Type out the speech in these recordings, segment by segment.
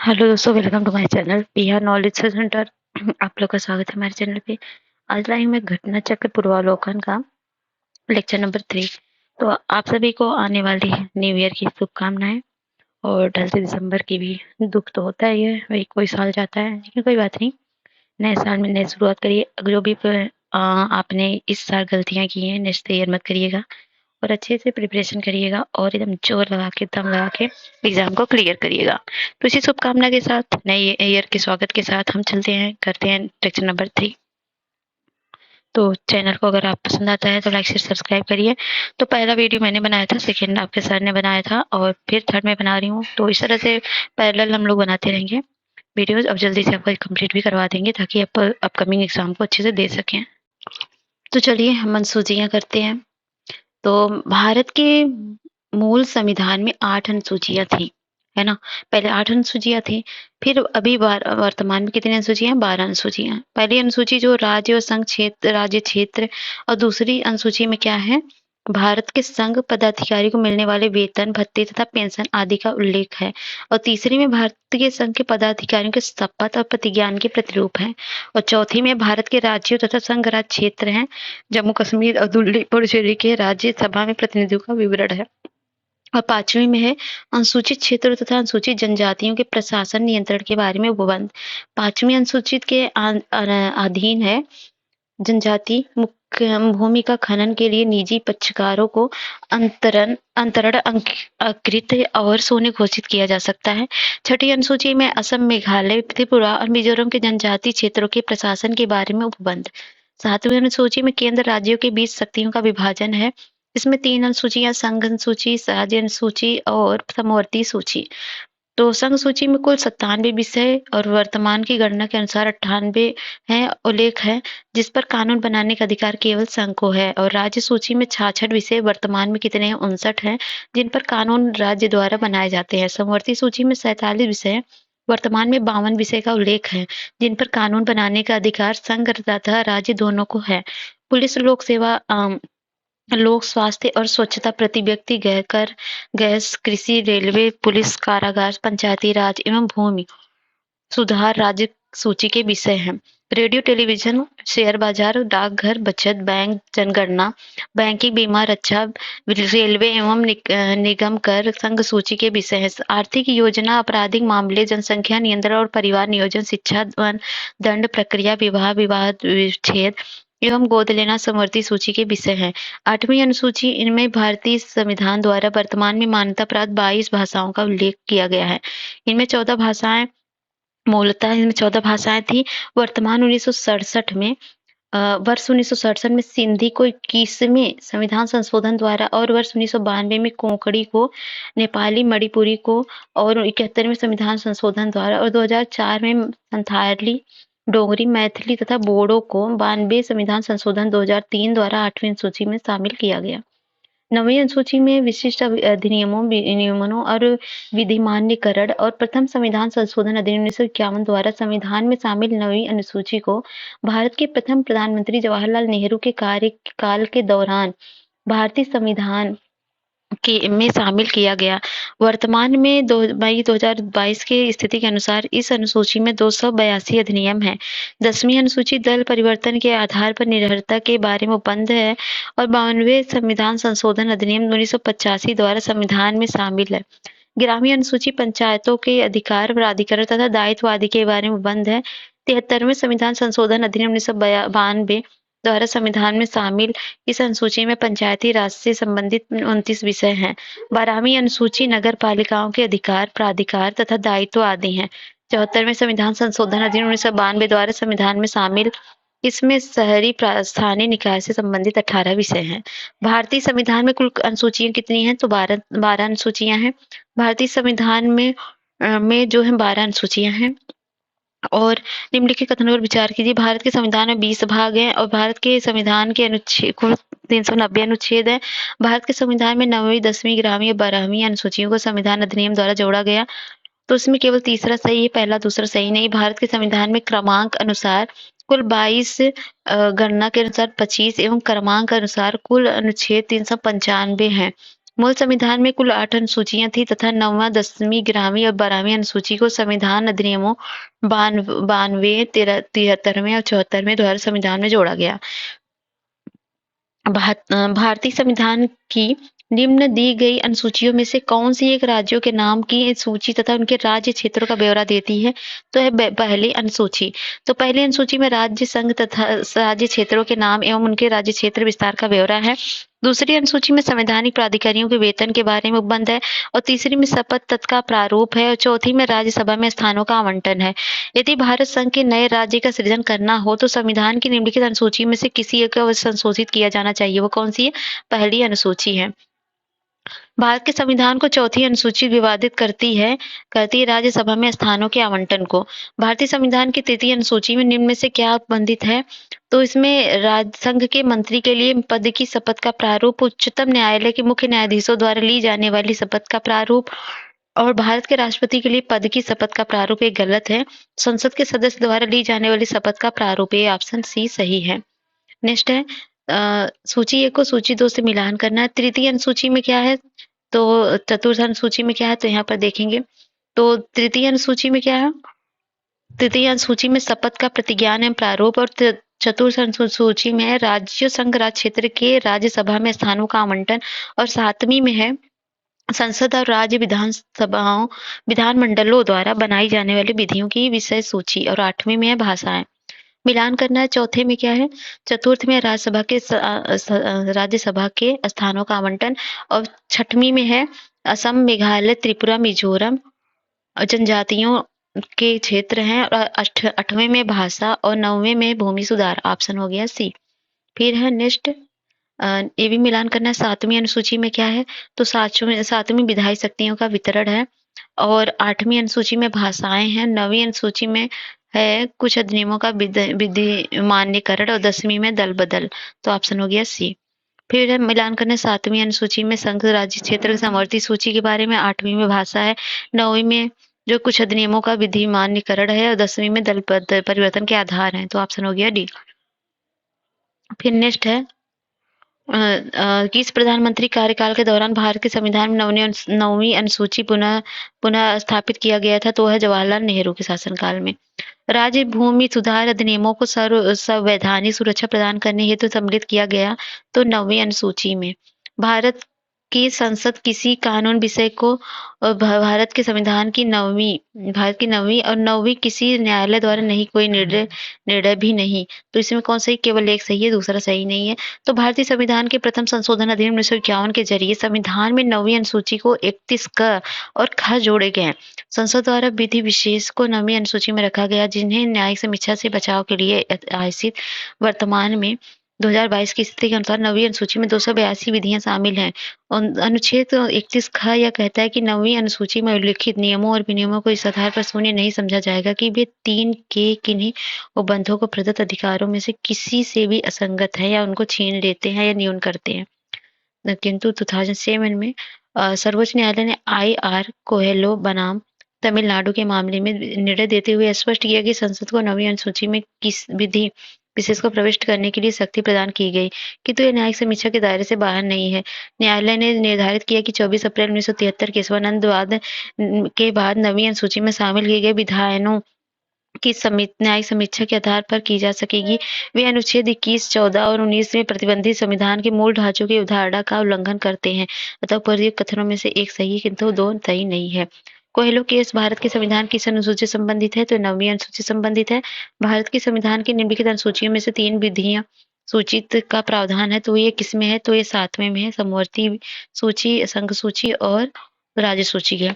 Hello दोस्तों, welcome to my channel PR knowledge centre. आप लोग का स्वागत है हमारे चैनल पे। आज लाएंगे मैं घटना चक्र पूर्वावलोकन का लेक्चर नंबर 3। तो आप सभी को आने वाली न्यू ईयर की शुभकामनाएं। और 10 दिसंबर की भी। दुख तो होता ही है, वही कोई साल जाता है, लेकिन कोई बात नहीं। नए साल में नई शुरुआत करिए। जो भी आपने इस साल गलतियां की हैं, नेक्स्ट ईयर मत करिएगा। और अच्छे से प्रिपरेशन करिएगा और एकदम जोर लगा के, दम लगा के एग्जाम को क्लियर करिएगा। तो इसी शुभकामना के साथ, नए ईयर के स्वागत के साथ हम चलते हैं, करते हैं लेक्चर नंबर 3। तो चैनल को अगर आप पसंद आता है तो लाइक शेयर सब्सक्राइब करिए। तो पहला वीडियो मैंने बनाया था, सेकंड आपके सर ने बनाया था, और फिर थर्ड मैं बना रही हूँ। तो इस तरह से पैरेलल हम लोग बनाते रहेंगे वीडियोज। अब जल्दी से आपको कंप्लीट भी करवा देंगे ताकि आप अपकमिंग एग्जाम को अच्छे से दे सकें। तो चलिए हम अनुसूचियाँ करते हैं। तो भारत के मूल संविधान में 8 अनुसूचियाँ थी, है ना? पहले 8 अनुसूचियाँ थी, फिर अभी वर्तमान में कितनी अनुसूचियाँ हैं? 12 अनुसूचियाँ। पहली अनुसूची जो राज्य और संघ क्षेत्र, राज्य क्षेत्र, और दूसरी अनुसूची में क्या है? भारत के संघ पदाधिकारी को मिलने वाले वेतन, भत्ते तथा पेंशन आदि का उल्लेख है। और तीसरी में भारत के संघ के पदाधिकारियों के शपथ और प्रतिज्ञान के प्रतिरूप है। और चौथी में भारत के राज्यों तथा संघ राज्य क्षेत्र हैं, जम्मू कश्मीर और दिल्ली पुडुचेरी के राज्यसभा में प्रतिनिधियों का विवरण है। और पांचवी में है अनुसूचित क्षेत्रों तथा अनुसूचित जनजातियों के प्रशासन नियंत्रण के बारे में उपबंध। पांचवी अनुसूचित के अधीन है जनजाति मुख्य भूमि का खनन के लिए निजी पक्षकारों को अंतरण अंकृत और शून्य घोषित किया जा सकता है। छठी अनुसूची में असम, मेघालय, त्रिपुरा और मिजोरम के जनजाति क्षेत्रों के प्रशासन के बारे में उपबंध। सातवीं अनुसूची में केंद्र राज्यों के बीच शक्तियों का विभाजन है। इसमें 3 अनुसूचियां, संघ अनुसूची, राज्य अनुसूची और समवर्ती सूची। तो संघ सूची में कुल 97 विषय और वर्तमान की गणना के अनुसार 98 है उल्लेख है, जिस पर कानून बनाने का अधिकार केवल संघ को है। और राज्य सूची में 66 विषय, वर्तमान में कितने हैं? 59 हैं, जिन पर कानून राज्य द्वारा बनाए जाते हैं। समवर्ती सूची में 47 विषय, वर्तमान में 52 विषय का उल्लेख है, जिन पर कानून बनाने का अधिकार संघ तथा राज्य दोनों को है। पुलिस, लोक सेवा, लोक स्वास्थ्य और स्वच्छता, प्रति व्यक्ति कर, गैस, कृषि, रेलवे, पुलिस, कारागार, पंचायती राज एवं भूमि सुधार राज्य सूची के विषय हैं। रेडियो, टेलीविजन, शेयर बाजार, डाकघर, बचत बैंक, जनगणना, बैंकिंग, बीमा, रक्षा, रेलवे एवं निगम कर संघ सूची के विषय हैं। आर्थिक योजना, आपराधिक मामले, जनसंख्या नियंत्रण और परिवार नियोजन, शिक्षा, दंड प्रक्रिया, विवाह, विवाह विच्छेद एवं गोद लेना समवर्ती सूची के विषय हैं। 8वीं अनुसूची, इनमें भारतीय संविधान द्वारा वर्तमान में मान्यता प्राप्त 22 भाषाओं का उल्लेख किया गया है। इनमें 14 भाषाएं, मूलतः इनमें 14 भाषाएं थी। वर्तमान 1967 में वर्ष 1967 में सिंधी को 21वें संविधान संशोधन द्वारा, और वर्ष 1992 में कोंकणी को, नेपाली, मणिपुरी को, और 71वें संविधान संशोधन द्वारा, और 2004 में संथाली, डोगरी, मैथिली तथा बोडो को 92 संविधान संशोधन 2003 द्वारा 8वीं सूची में शामिल किया गया। 9वीं अनुसूची में विशिष्ट अधिनियमों, विनियमनों और विधिमान्यकरण और प्रथम संविधान संशोधन अधिनियम 1951 द्वारा संविधान में शामिल 9वीं अनुसूची को भारत के प्रथम प्रधानमंत्री जवाहरलाल नेहरू के कार्यकाल के दौरान भारतीय संविधान में शामिल किया गया। वर्तमान में मई 2022 की स्थिति के अनुसार इस अनुसूची में 282 अधिनियम हैं। 10वीं अनुसूची दल परिवर्तन के आधार पर निरर्हता के बारे में उपबंध है और 92वें संविधान संशोधन अधिनियम 1985 द्वारा संविधान में शामिल है। 11वीं अनुसूची पंचायतों के अधिकार, प्राधिकरण तथा दायित्व आदि के बारे में उपबंध है। 73वें संविधान संशोधन अधिनियम 1992 द्वारा संविधान में शामिल इस अनुसूची में पंचायती राज से संबंधित 29 विषय हैं। 12वीं अनुसूची नगर पालिकाओं के अधिकार, प्राधिकार तथा दायित्व आदि हैं। 74वें संविधान संशोधन अधिनियम 1992 द्वारा संविधान में शामिल इसमें शहरी स्थानीय निकाय से संबंधित 18 विषय हैं। भारतीय संविधान में कुल अनुसूचियां कितनी हैं? तो 12 अनुसूचियां हैं। भारतीय संविधान में जो है 12 अनुसूचियां हैं। और निम्नलिखित कथनों पर विचार कीजिए। भारत के संविधान में 20 भाग हैं और भारत के संविधान के अनुच्छेद कुल 390 अनुच्छेद है। भारत के संविधान में 9वीं, 10वीं, 11वीं और 12वीं अनुसूचियों को संविधान अधिनियम द्वारा जोड़ा गया। तो इसमें केवल तीसरा सही है, पहला दूसरा सही नहीं। भारत के संविधान में क्रमांक अनुसार कुल 22, गणना के अनुसार 25 एवं क्रमांक अनुसार कुल अनुच्छेद 395 हैं। मूल संविधान में कुल 8 अनुसूचियां थी तथा 9वां, 10वीं, 11वीं और 12वीं अनुसूची को संविधान अधिनियमों 92, 73वें और 74वें द्वारा संविधान में जोड़ा गया। भारतीय संविधान की निम्न दी गई अनुसूचियों में से कौन सी एक राज्यों के नाम की सूची तथा उनके राज्य क्षेत्रों का ब्यौरा देती है? तो है पहली अनुसूची। तो पहली अनुसूची में राज्य संघ तथा राज्य क्षेत्रों के नाम एवं उनके राज्य क्षेत्र विस्तार का ब्यौरा है। दूसरी अनुसूची में संवैधानिक प्राधिकारियों के वेतन के बारे में उपबंध है और तीसरी में शपथ तत्व का प्रारूप है और चौथी में राज्यसभा में स्थानों का आवंटन है। यदि भारत संघ के नए राज्य का सृजन करना हो तो संविधान की निम्नलिखित अनुसूची में से किसी एक को संशोधित किया जाना चाहिए। वो कौन सी है? पहली अनुसूची है। भारत के संविधान को चौथी अनुसूची विवादित करती है राज्यसभा में स्थानों के आवंटन को। भारतीय संविधान की तृतीय अनुसूची में निम्न में से क्या उपबंधित है? तो इसमें राज्य संघ के मंत्री के लिए पद की शपथ का प्रारूप, उच्चतम न्यायालय के मुख्य न्यायाधीशों द्वारा ली जाने वाली शपथ का प्रारूप और भारत के राष्ट्रपति के लिए पद की शपथ का प्रारूप एक गलत है। संसद के सदस्य द्वारा ली जाने वाली शपथ का प्रारूप, ये ऑप्शन सी सही है। नेक्स्ट है सूची 1 को सूची 2 से मिलान करना है। तृतीय अनुसूची में क्या है? तो चतुर्थ अनुसूची में क्या है? तो यहाँ पर देखेंगे तो तृतीय अनुसूची में क्या है? तृतीय अनुसूची में शपथ का प्रतिज्ञान एवं प्रारूप और चतुर्थ अनुसूची में है राज्य संघ राज्य क्षेत्र के राज्यसभा में स्थानों का आवंटन और 7वीं में है संसद और राज्य विधानमंडलों द्वारा बनाई जाने वाली विधियों की विषय सूची और 8वीं में है भाषाएं। मिलान करना है। चौथे में क्या है? चतुर्थ में राज्यसभा के स्थानों का आवंटन और 6वीं में है असम, मेघालय, त्रिपुरा, मिजोरम जनजातियों के क्षेत्र हैं और 8वें में भाषा और 9वें में भूमि सुधार। ऑप्शन हो गया सी। फिर है नेक्स्ट ये भी मिलान करना है। 7वीं अनुसूची में क्या है? तो 7वीं विधायी शक्तियों का वितरण है और 8वीं अनुसूची में भाषाएं हैं। 9वीं अनुसूची में है कुछ अधिनियमों का विधि मान्यकरण और 10वीं में दल बदल। तो ऑप्शन हो गया सी। फिर है मिलान करने 7वीं अनुसूची में संघ राज्य क्षेत्र समवर्ती सूची के बारे में, 8वीं में भाषा है, 9वीं में जो कुछ अधिनियमों का विधि मान्यकरण है और 10वीं में दल परिवर्तन के आधार हैं। तो ऑप्शन हो गया डी। फिर नेक्स्ट है किस प्रधानमंत्री कार्यकाल के दौरान भारत के संविधान में 9वीं अनुसूची पुनः स्थापित किया गया था? तो है जवाहरलाल नेहरू के शासनकाल में। राज्य भूमि सुधार अधिनियमों को संवैधानिक सुरक्षा प्रदान करने हेतु सम्मिलित किया गया तो 9वीं अनुसूची में। भारत की संसद किसी कानून विषय को भारत के संविधान की 9वीं और 9वीं किसी न्यायालय द्वारा नहीं कोई निर्णय भी नहीं। तो इसमें कौन सही? केवल एक सही है, दूसरा सही नहीं है। तो भारतीय संविधान के प्रथम संशोधन अधिनियम 1951 के जरिए संविधान में 9वीं अनुसूची को 31 क और ख जोड़े गए। संसद द्वारा विधि विशेष को 9वीं अनुसूची में रखा गया जिन्हें न्यायिक समीक्षा से बचाव के लिए आयोजित वर्तमान में 2022 की स्थिति के अनुसार 9वीं अनुसूची में 282 विधियां शामिल हैं। अनुच्छेद 31 ख यह कहता है कि 9वीं अनुसूची में उल्लिखित नियमों और विनियमों को इस आधार पर शून्य नहीं समझा जाएगा कि वे 3 के किन्हीं उपबंधों को प्रदत्त अधिकारों में से किसी से भी असंगत है या उनको छीन लेते हैं या न्यून करते हैं। किंतु 2007 में सर्वोच्च न्यायालय ने IR कोहेलो बनाम तमिलनाडु के मामले में निर्णय देते हुए स्पष्ट किया कि संसद को 9वीं अनुसूची में किस विधि विशेष को प्रविष्ट करने के लिए शक्ति प्रदान की गई किंतु यह न्यायिक समीक्षा के दायरे से बाहर नहीं है। न्यायालय ने निर्धारित किया कि 24 अप्रैल 1973 केशवानंद वाद के बाद 9वीं अनुसूची में शामिल किए गए विधायनों की न्यायिक समीक्षा के आधार पर की जा सकेगी। वे अनुच्छेद 21, 14 और 19 में प्रतिबंधित संविधान के मूल ढांचों की अवधारणा का उल्लंघन करते हैं। अतः उपर्युक्त कथनों में से एक सही किंतु 2 सही नहीं है। कोहेलो केस भारत के संविधान किस अनुसूची से संबंधित है? तो 9वीं अनुसूची से संबंधित है। भारत की संविधान की निम्नलिखित अनुसूचियों में से 3 विधियां सूचित का प्रावधान है तो ये किसमें है? तो ये 7वें में है, समवर्ती सूची, संघ सूची और राज्य सूची है।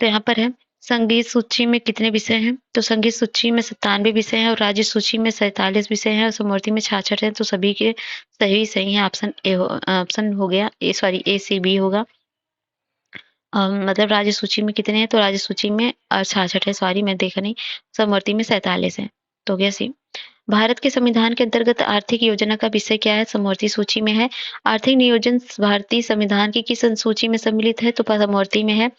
तो यहाँ पर है संगीत सूची में कितने विषय हैं? तो संगीत सूची में 97 विषय हैं और राज्य सूची में 47 विषय हैं और समवर्ती में 66 हैं। तो सभी के सही है। ऑप्शन हो गया ए से बी होगा। मतलब राज्य सूची में कितने हैं? तो राज्य सूची में 66 है, मैं देखा नहीं, समवर्ती में 47 है। तो हो गया सी। भारत के संविधान के अंतर्गत आर्थिक योजना का विषय क्या है? समवर्ती सूची में है। आर्थिक नियोजन भारतीय संविधान की किस अनुसूची में सम्मिलित है? तो समवर्ती में है।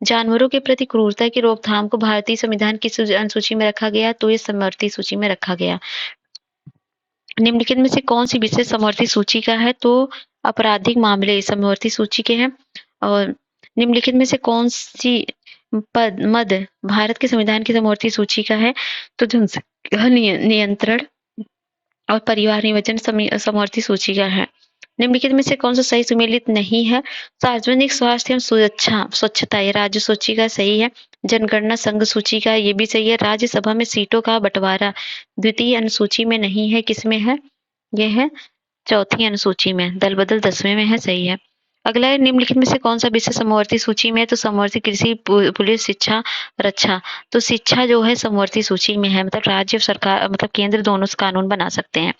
जानवरों के प्रति क्रूरता की रोकथाम को भारतीय संविधान की अनुसूची में रखा गया तो ये समवर्ती सूची में रखा गया। निम्नलिखित में से कौन सी विषय समवर्ती सूची का है? तो आपराधिक मामले समवर्ती सूची के हैं। और निम्नलिखित में से कौन सी पद मद भारत के संविधान की समवर्ती सूची का है? तो जनसंख्या नियंत्रण और परिवार नियोजन समवर्ती सूची का है। निम्नलिखित में से कौन सा सही सुमेलित नहीं है? सार्वजनिक स्वास्थ्य एवं स्वच्छता ये राज्य सूची का सही है। जनगणना संघ सूची का ये भी सही है। राज्यसभा में सीटों का बंटवारा द्वितीय अनुसूची में नहीं है, किसमें है? ये है चौथी अनुसूची में। दल बदल 10वें में है, सही है। अगला है निम्नलिखित में से कौन सा विषय समवर्ती सूची में है? तो समवर्ती कृषि, पुलिस, शिक्षा, रक्षा। तो शिक्षा जो है समवर्ती सूची में है, मतलब राज्य सरकार मतलब केंद्र दोनों से कानून बना सकते हैं।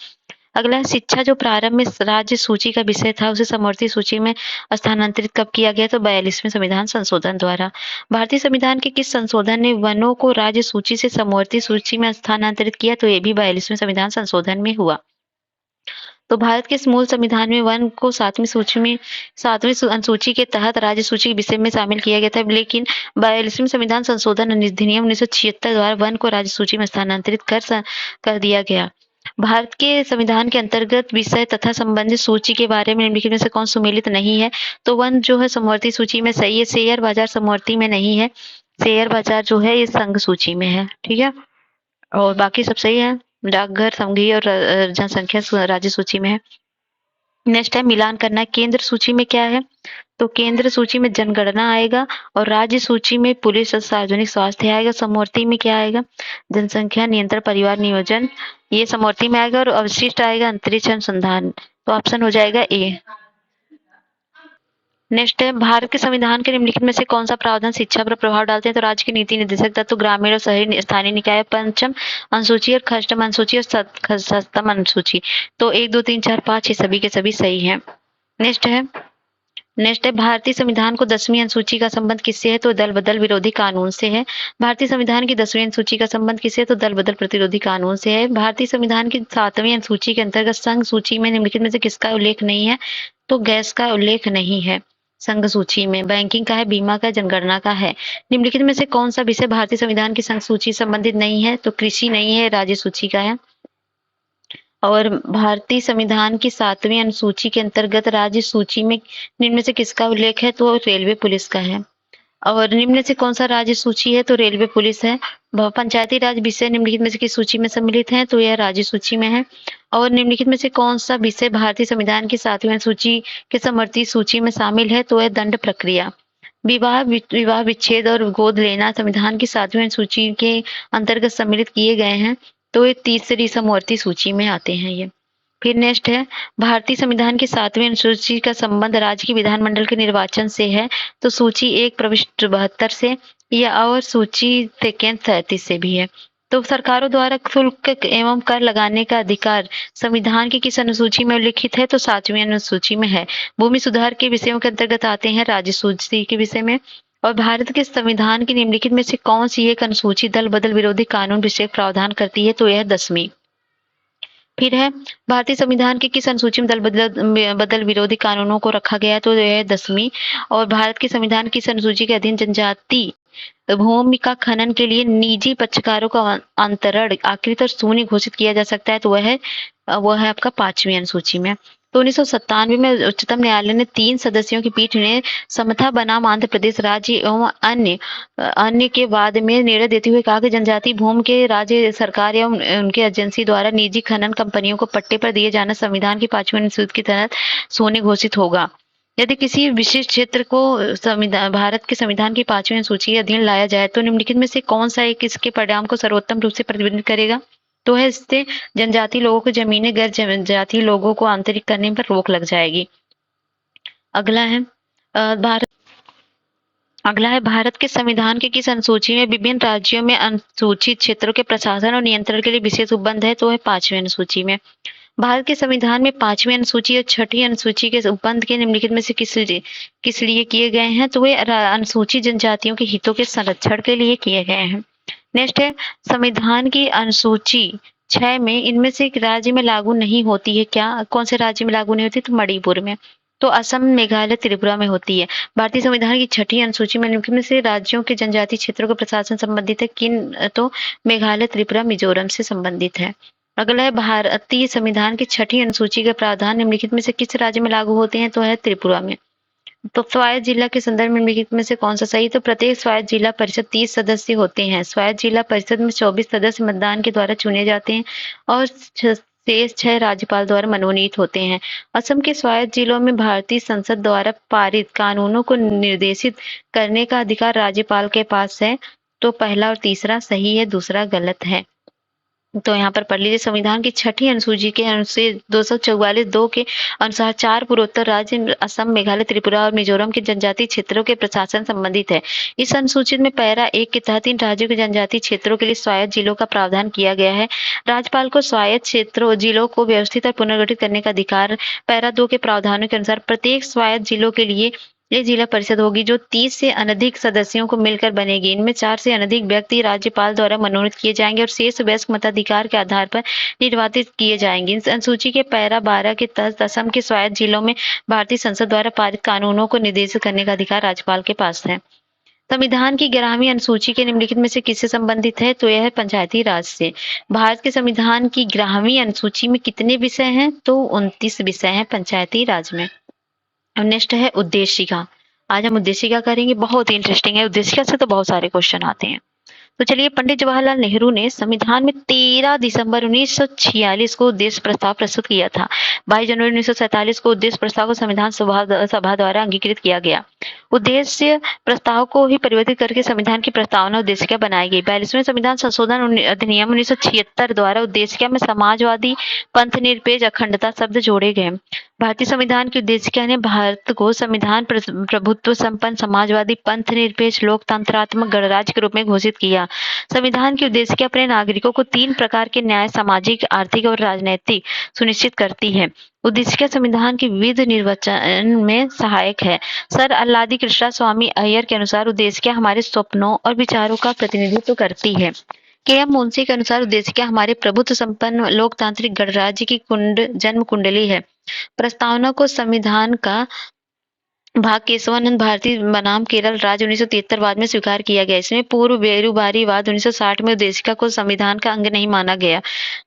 अगला है शिक्षा जो प्रारंभ में राज्य सूची का विषय था उसे समवर्ती सूची में स्थानांतरित कब किया गया? तो 42वें संविधान संशोधन द्वारा। भारतीय संविधान के किस संशोधन ने वनों को राज्य सूची से समवर्ती सूची में स्थानांतरित किया? तो ये भी 42वें संविधान संशोधन में हुआ। तो भारत के इस मूल संविधान में वन को सातवीं अनुसूची के तहत राज्य सूची के विषय में शामिल किया गया था, लेकिन 42वें संविधान संशोधन अधिनियम 1976 द्वारा वन को राज्य सूची में स्थानांतरित कर दिया गया। भारत के संविधान के अंतर्गत विषय तथा संबंधित सूची के बारे में निम्नलिखित में से कौन सुमेलित नहीं है? तो वन जो है समवर्ती सूची में सही है। शेयर बाजार समवर्ती में नहीं है। शेयर बाजार जो है ये संघ सूची में है, ठीक है, और बाकी सब सही है। डाकघर, संघीय और जनसंख्या राज्य सूची में है। नेक्स्ट है मिलान करना। केंद्र सूची में क्या है? तो केंद्र सूची में जनगणना आएगा और राज्य सूची में पुलिस और सार्वजनिक स्वास्थ्य आएगा। समवर्ती में क्या आएगा? जनसंख्या नियंत्रण, परिवार नियोजन, ये समवर्ती में आएगा। और अवशिष्ट आएगा अंतरिक्ष अनुसंधान। तो ऑप्शन हो जाएगा ए। नेक्स्ट है भारत के संविधान के निम्नलिखित में से कौन सा प्रावधान शिक्षा पर प्रभाव डालते हैं? तो राज्य के नीति निर्देशक तत्व, ग्रामीण और शहरी स्थानीय निकाय, पंचम अनुसूची और षष्ठम अनुसूची और सप्तम अनुसूची। तो 1, 2, 3, 4, 5 ये सभी के सभी सही है। नेक्स्ट है भारतीय संविधान को 10वीं अनुसूची का संबंध किससे है? तो दल बदल विरोधी कानून से है। भारतीय संविधान की 10वीं अनुसूची का संबंध किससे है? तो दल बदल प्रतिरोधी कानून से है। भारतीय संविधान की 7वीं अनुसूची के अंतर्गत संघ सूची में निम्नलिखित में से किसका उल्लेख नहीं है? तो गैस का उल्लेख नहीं है संघ सूची में। बैंकिंग का है, बीमा का, जनगणना का है। निम्नलिखित में से कौन सा विषय भारतीय संविधान की संघ सूची संबंधित नहीं है? तो कृषि नहीं है, राज्य सूची का है। और भारतीय संविधान की 7वीं अनुसूची के अंतर्गत राज्य सूची में निम्न में से किसका उल्लेख है? तो रेलवे पुलिस का है। और निम्न में से कौन सा राज्य सूची है? तो रेलवे पुलिस है। पंचायती राज विषय निम्नलिखित में से किस सूची में सम्मिलित है? तो यह राज्य सूची में है। और निम्नलिखित में से कौन सा विषय भारतीय संविधान की 7वीं अनुसूची के समवर्ती सूची में शामिल है? तो यह दंड प्रक्रिया। विवाह विच्छेद और गोद लेना संविधान की 7वीं अनुसूची के अंतर्गत सम्मिलित किए गए हैं। तो ये तीसरी समवर्ती सूची में आते हैं ये। फिर नेक्स्ट है भारतीय संविधान की 7वीं अनुसूची का संबंध राज्य की विधानमंडल के निर्वाचन से है। तो सूची 1 प्रविष्ट 72 से या और सूची 33 से भी है। तो सरकारों द्वारा शुल्क एवं कर लगाने का अधिकार संविधान की किस अनुसूची में उल्लिखित है? तो 7वीं अनुसूची में है। भूमि सुधार के विषयों के अंतर्गत आते हैं राज्य सूची के विषय में। और भारत के संविधान की निम्नलिखित में से कौन सी एक अनुसूची दल बदल विरोधी कानून विषय प्रावधान करती है? तो यह 10वीं। फिर है भारतीय संविधान की किस अनुसूची में दल बदल विरोधी कानूनों को रखा गया है? तो यह 10वीं। और भारत के संविधान की किस अनुसूची के अधीन जनजाति भूमि का खनन के लिए निजी पक्षकारों का अंतरण आकृत और शून्य घोषित किया जा सकता है? तो वह है आपका 5वीं अनुसूची में। तो 1997 में उच्चतम न्यायालय ने 3 सदस्यों की पीठ ने समता बनाम आंध्र प्रदेश राज्य एवं अन्य के बाद में निर्णय देते हुए कहा कि जनजाति भूमि के राज्य सरकार एवं उनके एजेंसी द्वारा निजी खनन कंपनियों को पट्टे पर दिए जाना संविधान की 5वीं अनुसूची के तहत शून्य घोषित होगा। यदि किसी विशिष्ट क्षेत्र को भारत के संविधान की 5वीं अनुसूची के अधीन लाया जाए तो निम्नलिखित में से कौन सा एक इसके परिणाम को सर्वोत्तम रूप से प्रतिबंधित करेगा? तो है इससे जनजाति लोगों को जमीनें गैर जनजाति लोगों को आंतरिक करने पर रोक लग जाएगी। अगला है भारत के संविधान के किस अनुसूची में विभिन्न राज्यों में अनुसूचित क्षेत्रों के प्रशासन और नियंत्रण के लिए विशेष उपबंध है? तो है 5वीं अनुसूची में। भारत के संविधान में 5वीं अनुसूची और 6ठी अनुसूची के उपबंध के निम्नलिखित में से किस लिए किए गए हैं? तो वे अनुसूचित जनजातियों के हितों के संरक्षण के लिए किए गए हैं। नेक्स्ट है संविधान की अनुसूची 6 में इनमें से एक राज्य में लागू नहीं होती है क्या? कौन से राज्य में लागू नहीं होती? तो मणिपुर में। तो असम, मेघालय, त्रिपुरा में होती है। भारतीय संविधान की 6ठी अनुसूची में निम्नलिखित में से राज्यों के जनजातीय क्षेत्रों का प्रशासन संबंधित है किन? तो मेघालय, त्रिपुरा, मिजोरम से संबंधित है। अगला है भारतीय संविधान की 6ठी अनुसूची के प्रावधान निम्नलिखित में से किस राज्य में लागू होते हैं? तो है त्रिपुरा में। तो स्वायत्त जिला के संदर्भ में निम्नलिखित में से कौन सा सही? तो प्रत्येक स्वायत्त जिला परिषद 30 सदस्य होते हैं। स्वायत्त जिला परिषद में 24 सदस्य मतदान के द्वारा चुने जाते हैं और शेष 6 राज्यपाल द्वारा मनोनीत होते हैं। असम के स्वायत्त जिलों में भारतीय संसद द्वारा पारित कानूनों को निर्देशित करने का अधिकार राज्यपाल के पास है। तो पहला और तीसरा सही है, दूसरा गलत है। तो यहाँ पर पढ़ लीजिए, संविधान की छठी अनुसूची के अनुच्छेद 244(2) के अनुसार 4 पूर्वोत्तर राज्य असम, मेघालय, त्रिपुरा और मिजोरम के जनजातीय क्षेत्रों के प्रशासन संबंधित है। इस अनुसूची में पैरा 1 के तहत इन राज्यों के जनजातीय क्षेत्रों के लिए स्वायत्त जिलों का प्रावधान किया गया है। राज्यपाल को स्वायत्त क्षेत्रों जिलों को व्यवस्थित और पुनर्गठित करने का अधिकार पैरा 2 के प्रावधानों के अनुसार प्रत्येक स्वायत्त जिलों के लिए ये जिला परिषद होगी जो 30 से अनधिक सदस्यों को मिलकर बनेगी। इनमें 4 से अनधिक व्यक्ति राज्यपाल द्वारा मनोनीत किए जाएंगे और शेष वयस्क मताधिकार के आधार पर निर्वाचित किए जाएंगे। इस अनुसूची के पैरा 12 के तहत असम के स्वायत्त जिलों में भारतीय संसद द्वारा पारित कानूनों को निर्देशित करने का अधिकार राज्यपाल के पास है। संविधान की 11वीं अनुसूची के निम्नलिखित में से किससे संबंधित है? तो यह है पंचायती राज से। भारत के संविधान की 11वीं अनुसूची में कितने विषय हैं? तो 29 विषय हैं पंचायती राज में। नेक्स्ट है उद्देशिका। आज हम उद्देशिका करेंगे, बहुत ही इंटरेस्टिंग है। उद्देशिका से तो बहुत सारे क्वेश्चन आते हैं। तो चलिए, पंडित जवाहरलाल नेहरू ने संविधान में 13 दिसंबर 1946 को उद्देश्य प्रस्ताव प्रस्तुत किया था। 22 जनवरी 1947 को उद्देश्य प्रस्ताव को संविधान सभा द्वारा अंगीकृत किया गया। उद्देश्य प्रस्ताव को ही परिवर्तित करके संविधान की प्रस्तावना उद्देशिका बनाई गई। 42वें संविधान संशोधन अधिनियम 1976 द्वारा उद्देशिका में समाजवादी, पंथनिरपेक्ष, अखंडता शब्द जोड़े गए। भारतीय संविधान की उद्देशिका ने भारत को संविधान प्रभुत्व संपन्न, समाजवादी, पंथनिरपेक्ष, लोकतंत्रात्मक गणराज्य के रूप में घोषित किया। संविधान की उद्देशिका अपने नागरिकों को 3 प्रकार के न्याय, सामाजिक, आर्थिक और राजनैतिक सुनिश्चित करती है। उद्देशिका संविधान के विविध निर्वचन में सहायक है। सर अल्लादी कृष्णा स्वामी अय्यर के अनुसार उद्देशिका हमारे स्वप्नों और विचारों का प्रतिनिधित्व करती है। के.एम. मुंशी के अनुसार उद्देशिका हमारे प्रभुत्व संपन्न लोकतांत्रिक गणराज्य की जन्म कुंडली है। प्रस्तावना को संविधान का भाग केशवानंद भारती बनाम केरल राज्य 1973 बाद में स्वीकार किया गया। इसमें पूर्व बेरुबारीवाद 1960 में उद्देशिका को संविधान का अंग नहीं माना गया।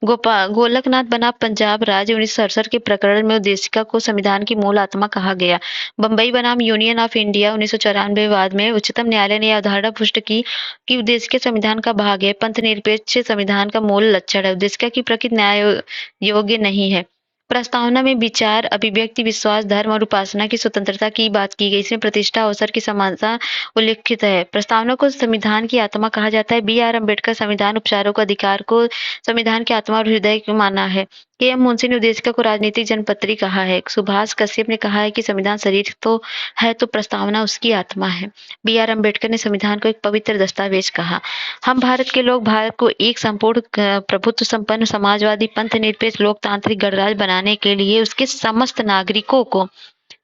गोलकनाथ बनाम पंजाब राज्य 1967 के प्रकरण में उद्देशिका को संविधान की मूल आत्मा कहा गया। बम्बई बनाम यूनियन ऑफ इंडिया 1994 बाद में उच्चतम न्यायालय ने यह अवधारणा पुष्ट की कि उद्देशिका संविधान का भाग है। पंथनिरपेक्ष संविधान का मूल लक्षण है। उद्देशिका की प्रकृति न्याय योग्य नहीं है। प्रस्तावना में विचार, अभिव्यक्ति, विश्वास, धर्म और उपासना की स्वतंत्रता की बात की गई। इसमें प्रतिष्ठा, अवसर की समानता उल्लिखित है। प्रस्तावना को संविधान की आत्मा कहा जाता है। बी.आर. अम्बेडकर संविधान उपचारों को अधिकार को संविधान की आत्मा और हृदय को माना है। के.एम. मुंशी ने उद्देशिका को राजनीतिक जनपत्री कहा है। सुभाष कश्यप ने कहा है कि संविधान शरीर तो है तो प्रस्तावना उसकी आत्मा है। बी.आर. अम्बेडकर ने संविधान को एक पवित्र दस्तावेज कहा। हम भारत के लोग भारत को एक संपूर्ण प्रभुत्व संपन्न, समाजवादी, पंथनिरपेक्ष, लोकतांत्रिक गणराज्य बनाने के लिए उसके समस्त नागरिकों को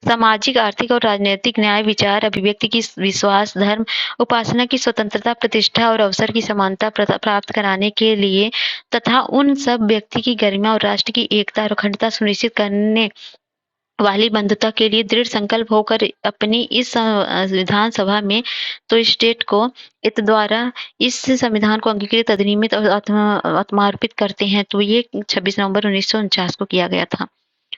सामाजिक, आर्थिक और राजनीतिक न्याय, विचार, अभिव्यक्ति की विश्वास, धर्म, उपासना की स्वतंत्रता, प्रतिष्ठा और अवसर की समानता प्राप्त कराने के लिए तथा उन सब व्यक्ति की गरिमा और राष्ट्र की एकता और अखंडता सुनिश्चित करने वाली बंधुता के लिए दृढ़ संकल्प होकर अपनी इस विधानसभा में तो स्टेट को इत द्वारा इस संविधान को अंगीकृत, अधिनियमित और आत्मार्पित करते हैं। तो ये 26 नवंबर 1949 को किया गया था।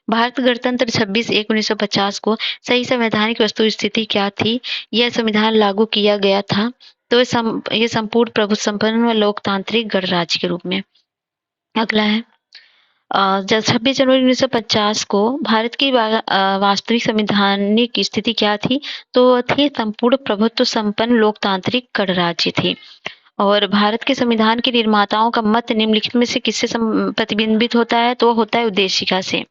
भारत गणतंत्र 26/1/1950 को सही संवैधानिक वस्तु स्थिति क्या थी? यह संविधान लागू किया गया था तो ये संपूर्ण प्रभुत्व संपन्न व लोकतांत्रिक गणराज्य के रूप में। अगला है 26 जनवरी 1950 को भारत की वास्तविक संवैधानिक स्थिति क्या थी? तो थी संपूर्ण प्रभुत्व संपन्न लोकतांत्रिक गणराज्य थी। और भारत के संविधान के निर्माताओं का मत निम्नलिखित में से किससे प्रतिबिंबित होता है? तो होता है उद्देशिका से।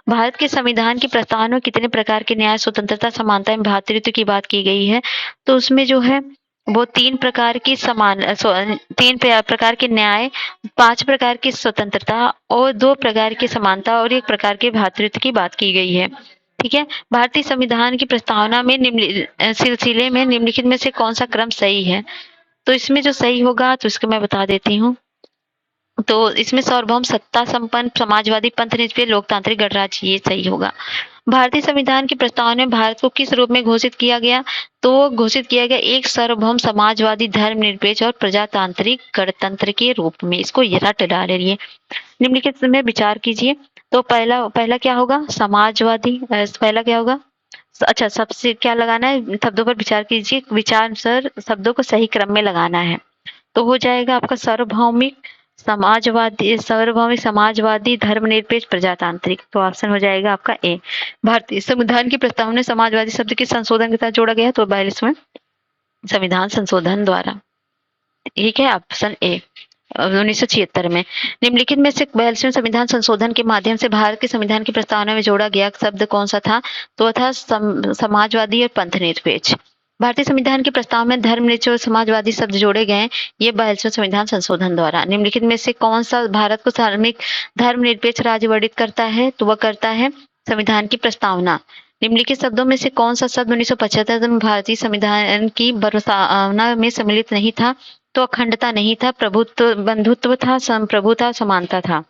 भारत के संविधान की प्रस्तावना में कितने प्रकार के न्याय, स्वतंत्रता, समानता एवं भ्रातृत्व की बात की गई है? तो उसमें जो है वो 3 प्रकार की 3 प्रकार के न्याय, 5 प्रकार की स्वतंत्रता और 2 प्रकार की समानता और 1 प्रकार के भ्रातृत्व की बात की गई है। ठीक है। भारतीय संविधान की प्रस्तावना में सिलसिले में निम्नलिखित में से कौन सा क्रम सही है? तो इसमें जो सही होगा तो इसको मैं बता देती हूँ। तो इसमें सार्वभौम सत्ता संपन्न, समाजवादी, पंथनिरपेक्ष, लोकतांत्रिक गणराज्य, ये सही होगा। भारतीय संविधान की प्रस्तावना में भारत को किस रूप में घोषित किया गया? तो घोषित किया गया एक सार्वभौम, समाजवादी, धर्मनिरपेक्ष और प्रजातांत्रिक गणतंत्र के रूप में। इसको रट डालिए, निम्नलिखित में विचार कीजिए। तो पहला क्या होगा? समाजवादी। पहला क्या होगा? अच्छा, सबसे क्या लगाना है, शब्दों पर विचार कीजिए, विचार सर शब्दों को सही क्रम में लगाना है। तो हो जाएगा आपका सार्वभौमिक समाजवादी धर्मनिरपेक्ष प्रजातांत्रिक। तो ऑप्शन हो जाएगा आपका ए। भारतीय संविधान की प्रस्तावना में समाजवादी शब्द किस संशोधन के साथ जोड़ा गया? तो 42वें संविधान संशोधन द्वारा। ठीक है, ऑप्शन ए 1976 में। निम्नलिखित में से 42वें संविधान संशोधन के माध्यम से भारत के संविधान की प्रस्तावना में जोड़ा गया शब्द कौन सा था? तो वह था समाजवादी और पंथनिरपेक्ष। भारतीय संविधान के प्रस्ताव में धर्मनिरपेक्ष और समाजवादी शब्द जोड़े गए, ये 42वें संविधान संशोधन द्वारा। निम्नलिखित में से कौन सा भारत को धर्मनिरपेक्ष राज्य वर्णित करता है? तो वह करता है संविधान की प्रस्तावना। निम्नलिखित शब्दों में से कौन सा शब्द 1975 में भारतीय संविधान की प्रस्तावना में सम्मिलित नहीं था? तो अखंडता नहीं था, प्रभुत्व, बंधुत्व था, संप्रभु था, समानता था।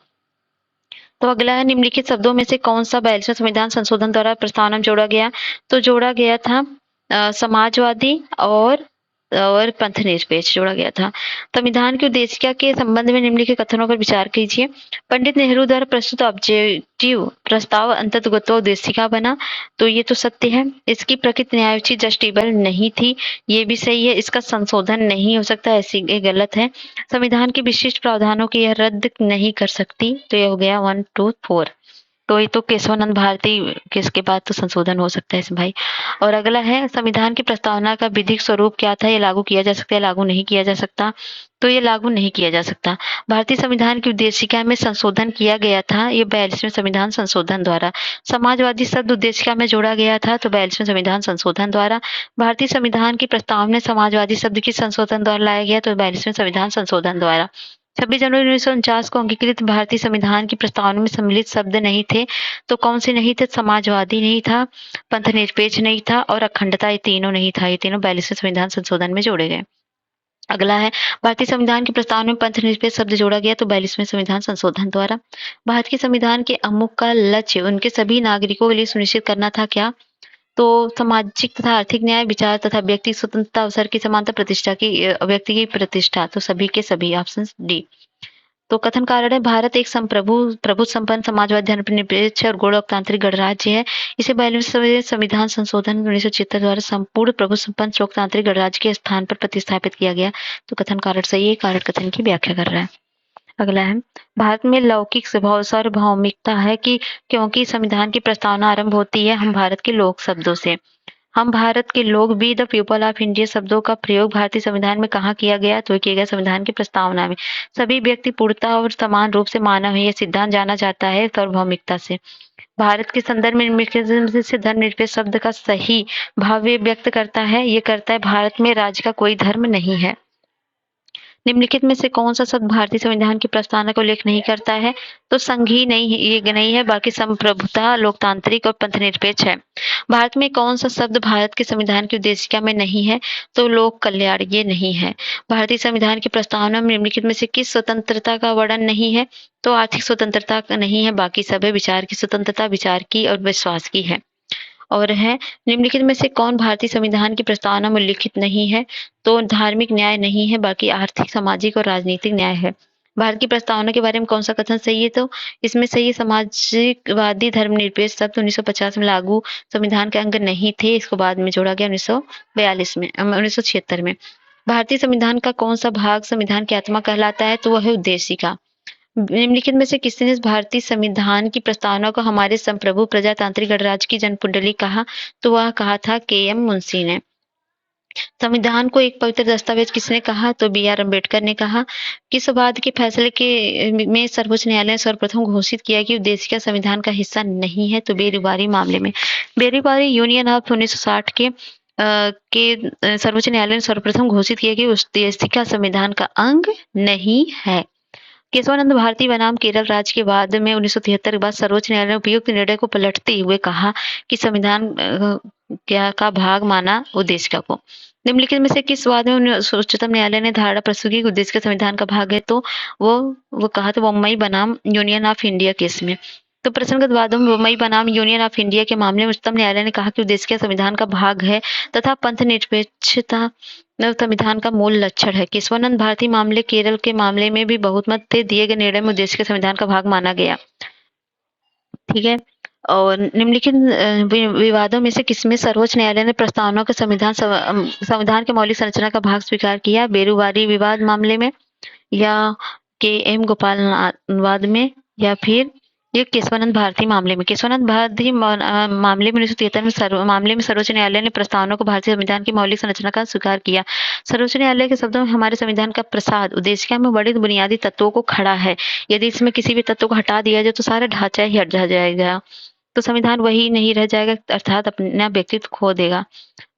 तो अगला है, निम्नलिखित शब्दों में से कौन सा 42वें संविधान संशोधन द्वारा प्रस्तावना में जोड़ा गया? तो जोड़ा गया था समाजवादी और पंथनिरपेक्ष जोड़ा गया था। संविधान की उद्देशिका के संबंध में निम्नलिखित कथनों पर विचार कीजिए। पंडित नेहरू द्वारा प्रस्तुत ऑब्जेक्टिव प्रस्ताव अंतर्गत उद्देशिका बना, तो ये तो सत्य है। इसकी प्रकृति न्यायोचित जस्टिसेबल नहीं थी, ये भी सही है। इसका संशोधन नहीं हो सकता, ऐसी ये गलत है। संविधान के विशिष्ट प्रावधानों की यह रद्द नहीं कर सकती, तो ये हो गया 1, 2, 4। तो ये तो केशवानंद भारती किसके बाद तो संशोधन हो सकता है इसमें भाई। और अगला है, संविधान की प्रस्तावना का विधिक स्वरूप क्या था? ये लागू किया जा सकता है, लागू नहीं किया जा सकता? तो ये लागू नहीं किया जा सकता। भारतीय संविधान की उद्देशिका में संशोधन किया गया था, ये 42वें संविधान संशोधन द्वारा। समाजवादी शब्द उद्देशिका में जोड़ा गया था, तो 42वें संविधान संशोधन द्वारा। भारतीय संविधान की प्रस्तावना में समाजवादी शब्द किस संशोधन द्वारा लाया गया? तो 42वें संविधान संशोधन द्वारा। 26 जनवरी 1949 को अंगीकृत भारतीय संविधान की प्रस्तावना में सम्मिलित शब्द नहीं थे, तो कौन से नहीं थे? समाजवादी नहीं था, पंथनिरपेक्ष नहीं था और अखंडता, ये तीनों नहीं था। ये तीनों 42वें संविधान संशोधन में जोड़े गए। अगला है, भारतीय संविधान की प्रस्तावना में पंथनिरपेक्ष शब्द जोड़ा गया, तो 42वें संविधान संशोधन द्वारा। भारत के संविधान के अमुक का लक्ष्य उनके सभी नागरिकों के लिए सुनिश्चित करना था, क्या? तो सामाजिक तथा आर्थिक न्याय, विचार तथा व्यक्ति स्वतंत्रता, अवसर की समानता, व्यक्ति की प्रतिष्ठा, तो सभी के सभी। Option D. तो कथन कारण है, भारत एक प्रभु संपन्न समाजवादी धर्मनिरपेक्ष और गणतांत्रिक गणराज्य है। इसे 42वें संविधान संशोधन 1976 द्वारा संपूर्ण प्रभु संपन्न लोकतांत्रिक गणराज्य के स्थान पर प्रतिस्थापित किया गया। तो कथन कारण सही है, कारण कथन की व्याख्या कर रहा है। अगला है, भारत में लौकिक सार्वभौमिकता है कि क्योंकि संविधान की प्रस्तावना आरंभ होती है हम भारत के लोक शब्दों से। हम भारत के लोग, we the people of India शब्दों का प्रयोग भारतीय संविधान में कहाँ किया गया? तो किया गया संविधान की प्रस्तावना में। सभी व्यक्ति पूर्णतः और समान रूप से मानव है, यह सिद्धांत जाना जाता है सार्वभौमिकता से। भारत के संदर्भ में निम्नलिखित से धर्मनिरपेक्ष शब्द का सही भाव व्यक्त करता है, ये करता है भारत में राज्य का कोई धर्म नहीं है। निम्नलिखित में से कौन सा शब्द भारतीय संविधान की प्रस्तावना का उल्लेख नहीं करता है? तो संघीय नहीं, ये नहीं है, बाकी संप्रभुता, लोकतांत्रिक और पंथनिरपेक्ष है। भारत में कौन सा शब्द भारत के संविधान की उद्देशिका में नहीं है? तो लोक कल्याण, ये नहीं है। भारतीय संविधान की प्रस्तावना में निम्नलिखित में से किस स्वतंत्रता का वर्णन नहीं है? तो आर्थिक स्वतंत्रता का नहीं है, बाकी सब है। विचार की स्वतंत्रता, विचार की और विश्वास की है। और है, निम्नलिखित में से कौन भारतीय संविधान की प्रस्तावना में उल्लिखित नहीं है? तो धार्मिक न्याय नहीं है, बाकी आर्थिक, सामाजिक और राजनीतिक न्याय है। भारत की प्रस्तावना के बारे में कौन सा कथन सही है? तो इसमें सही है, समाजवादी धर्मनिरपेक्ष शब्द 1950 में लागू संविधान के अंग नहीं थे, इसको बाद में जोड़ा गया 1942 में, 1976 में। भारतीय संविधान का कौन सा भाग संविधान की आत्मा कहलाता है? तो वह है उद्देशिका। निम्नलिखित में से किसने भारतीय संविधान की प्रस्तावना को हमारे संप्रभु प्रजातांत्रिक गणराज्य की जनकुंडली कहा? तो वह कहा था के.एम. मुंशी ने। संविधान को एक पवित्र दस्तावेज किसने कहा? तो बी.आर. अम्बेडकर ने कहा। किस वाद के फैसले के में सर्वोच्च न्यायालय ने सर्वप्रथम घोषित किया कि उद्देशिका संविधान का हिस्सा नहीं है? तो बेरीबारी मामले में। बेरीबारी यूनियन ऑफ 1960 के सर्वोच्च न्यायालय ने सर्वप्रथम घोषित किया कि उद्देशिका संविधान का अंग नहीं है। केशवानंद भारती बनाम केरल राज्य के बाद में 1973 के बाद सर्वोच्च न्यायालय ने उपयुक्त निर्णय को पलटते हुए कहा कि संविधान क्या का भाग माना उद्देशिका को। निम्नलिखित में से किस वाद में उच्चतम न्यायालय ने धारणा प्रस्तुत की उद्देशिका संविधान का भाग है? तो वो कहा था बम्बई बनाम यूनियन ऑफ इंडिया केस में। तो प्रसंगत वादों में बम्बई बनाम यूनियन ऑफ इंडिया के मामले में उच्चतम न्यायालय ने कहा कि उद्देशिका संविधान का भाग है तथा पंथनिरपेक्षता संविधान का मूल लक्षण है। केशवानंद भारती मामले, केरल के मामले में भी बहुमत से दिए गए निर्णय में उद्देशिका संविधान का भाग माना गया। ठीक है, और निम्नलिखित विवादों में से किसमें सर्वोच्च न्यायालय ने प्रस्तावना को संविधान के मौलिक संरचना का भाग स्वीकार किया? बेरुवारी विवाद मामले में, या के एम गोपाल वाद में, या फिर ये केशवानंद भारती मामले में? केशवानंद भारती मामले में 1973 में सर्वोच्च न्यायालय ने प्रस्तावना को भारतीय संविधान की मौलिक संरचना का स्वीकार किया। सर्वोच्च न्यायालय के शब्दों में हमारे संविधान का प्रसाद उद्देशिका में बड़े बुनियादी तत्वों को खड़ा है। यदि इसमें किसी भी तत्व को हटा दिया जाए तो सारा ढांचा ही हट जाएगा, तो संविधान वही नहीं रह जाएगा, अर्थात अपना व्यक्तित्व खो देगा।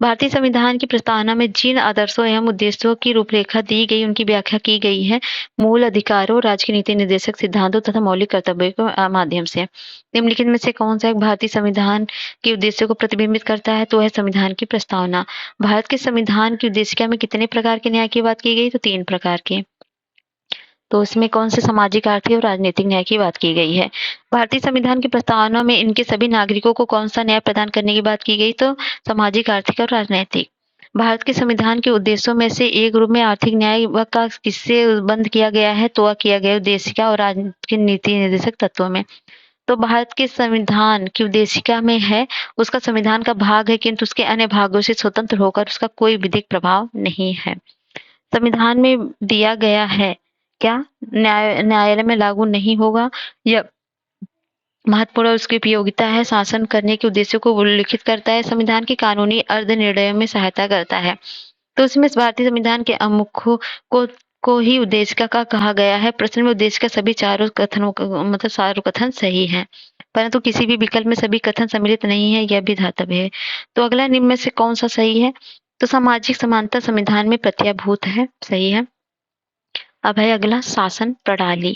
भारतीय संविधान की प्रस्तावना में जिन आदर्शों एवं उद्देश्यों की रूपरेखा दी गई, उनकी व्याख्या की गई है मूल अधिकारों, राज्य के नीति निर्देशक सिद्धांतों तथा मौलिक कर्तव्यों के माध्यम से। निम्नलिखित में से कौन सा एक भारतीय संविधान के उद्देश्यों को प्रतिबिंबित करता है? तो है संविधान की प्रस्तावना। भारत के संविधान की उद्देशिका में कितने प्रकार के न्याय की बात की गई? तो 3 प्रकार के। तो इसमें कौन से सामाजिक, आर्थिक और राजनीतिक न्याय की बात की गई है? भारतीय संविधान की प्रस्तावना में इनके सभी नागरिकों को कौन सा न्याय प्रदान करने की बात की गई? तो सामाजिक, आर्थिक और राजनैतिक। भारत के संविधान के उद्देश्यों में से एक रूप में आर्थिक न्याय का किससे बंद किया गया है? तो वह किया गया उद्देशिका और राजनीतिक नीति निर्देशक तत्वों में। तो भारत के संविधान की उद्देशिका में है, उसका संविधान का भाग है, किंतु उसके अन्य भागों से स्वतंत्र होकर उसका कोई विधिक प्रभाव नहीं है। संविधान में दिया गया है क्या न्यायालय में लागू नहीं होगा, या महत्वपूर्ण और उसकी उपयोगिता है, शासन करने के उद्देश्य को उल्लिखित करता है, संविधान की कानूनी अर्ध निर्णयों में सहायता करता है। तो इसमें भारतीय संविधान के अमुखों को ही उद्देशिका का कहा गया है। प्रश्न में उद्देशिका सभी चारों कथनों मतलब सारों कथन सही है, परंतु किसी भी विकल्प में सभी कथन सम्मिलित नहीं है, यह भी धातव्य है। तो अगला निम्न में से कौन सा सही है? तो सामाजिक समानता संविधान में प्रत्याभूत है, सही है। अब है अगला शासन प्रणाली,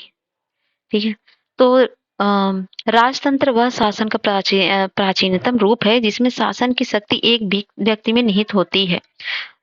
ठीक है। तो राजतंत्र वह शासन का प्राचीनतम रूप है जिसमें शासन की शक्ति एक भी व्यक्ति में निहित होती है।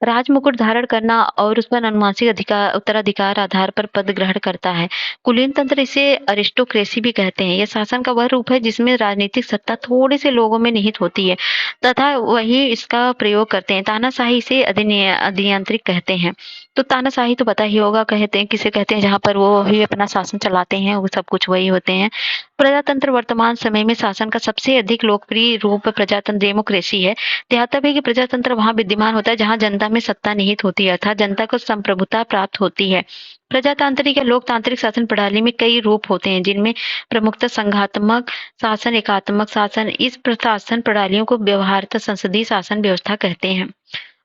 राजमुकुट धारण करना और उस पर अनुवांशिक उत्तराधिकार आधार पर पद ग्रहण करता है। कुलीन तंत्र, इसे अरिस्टोक्रेसी भी कहते हैं। यह शासन का वह रूप है जिसमें राजनीतिक सत्ता थोड़े से लोगों में निहित होती है तथा वही इसका प्रयोग करते हैं। तानाशाही से अधिनियंत्रित कहते हैं। तो तानाशाही तो पता ही होगा, कहते हैं किसे कहते हैं, जहाँ पर वो ही अपना शासन चलाते हैं, वो सब कुछ वही होते हैं। प्रजातंत्र वर्तमान समय में शासन का सबसे अधिक लोकप्रिय रूप प्रजातंत्र डेमोक्रेसी है। ध्यातव्य है कि प्रजातंत्र वहां विद्यमान होता है जहां जनता में सत्ता निहित होती है, अर्थात जनता को संप्रभुता प्राप्त होती है। प्रजातांत्रिक या लोकतांत्रिक शासन प्रणाली में कई रूप होते हैं, जिनमें प्रमुखतः संघात्मक शासन, एकात्मक शासन। इस शासन प्रणालियों को व्यवहारतः संसदीय शासन व्यवस्था कहते हैं।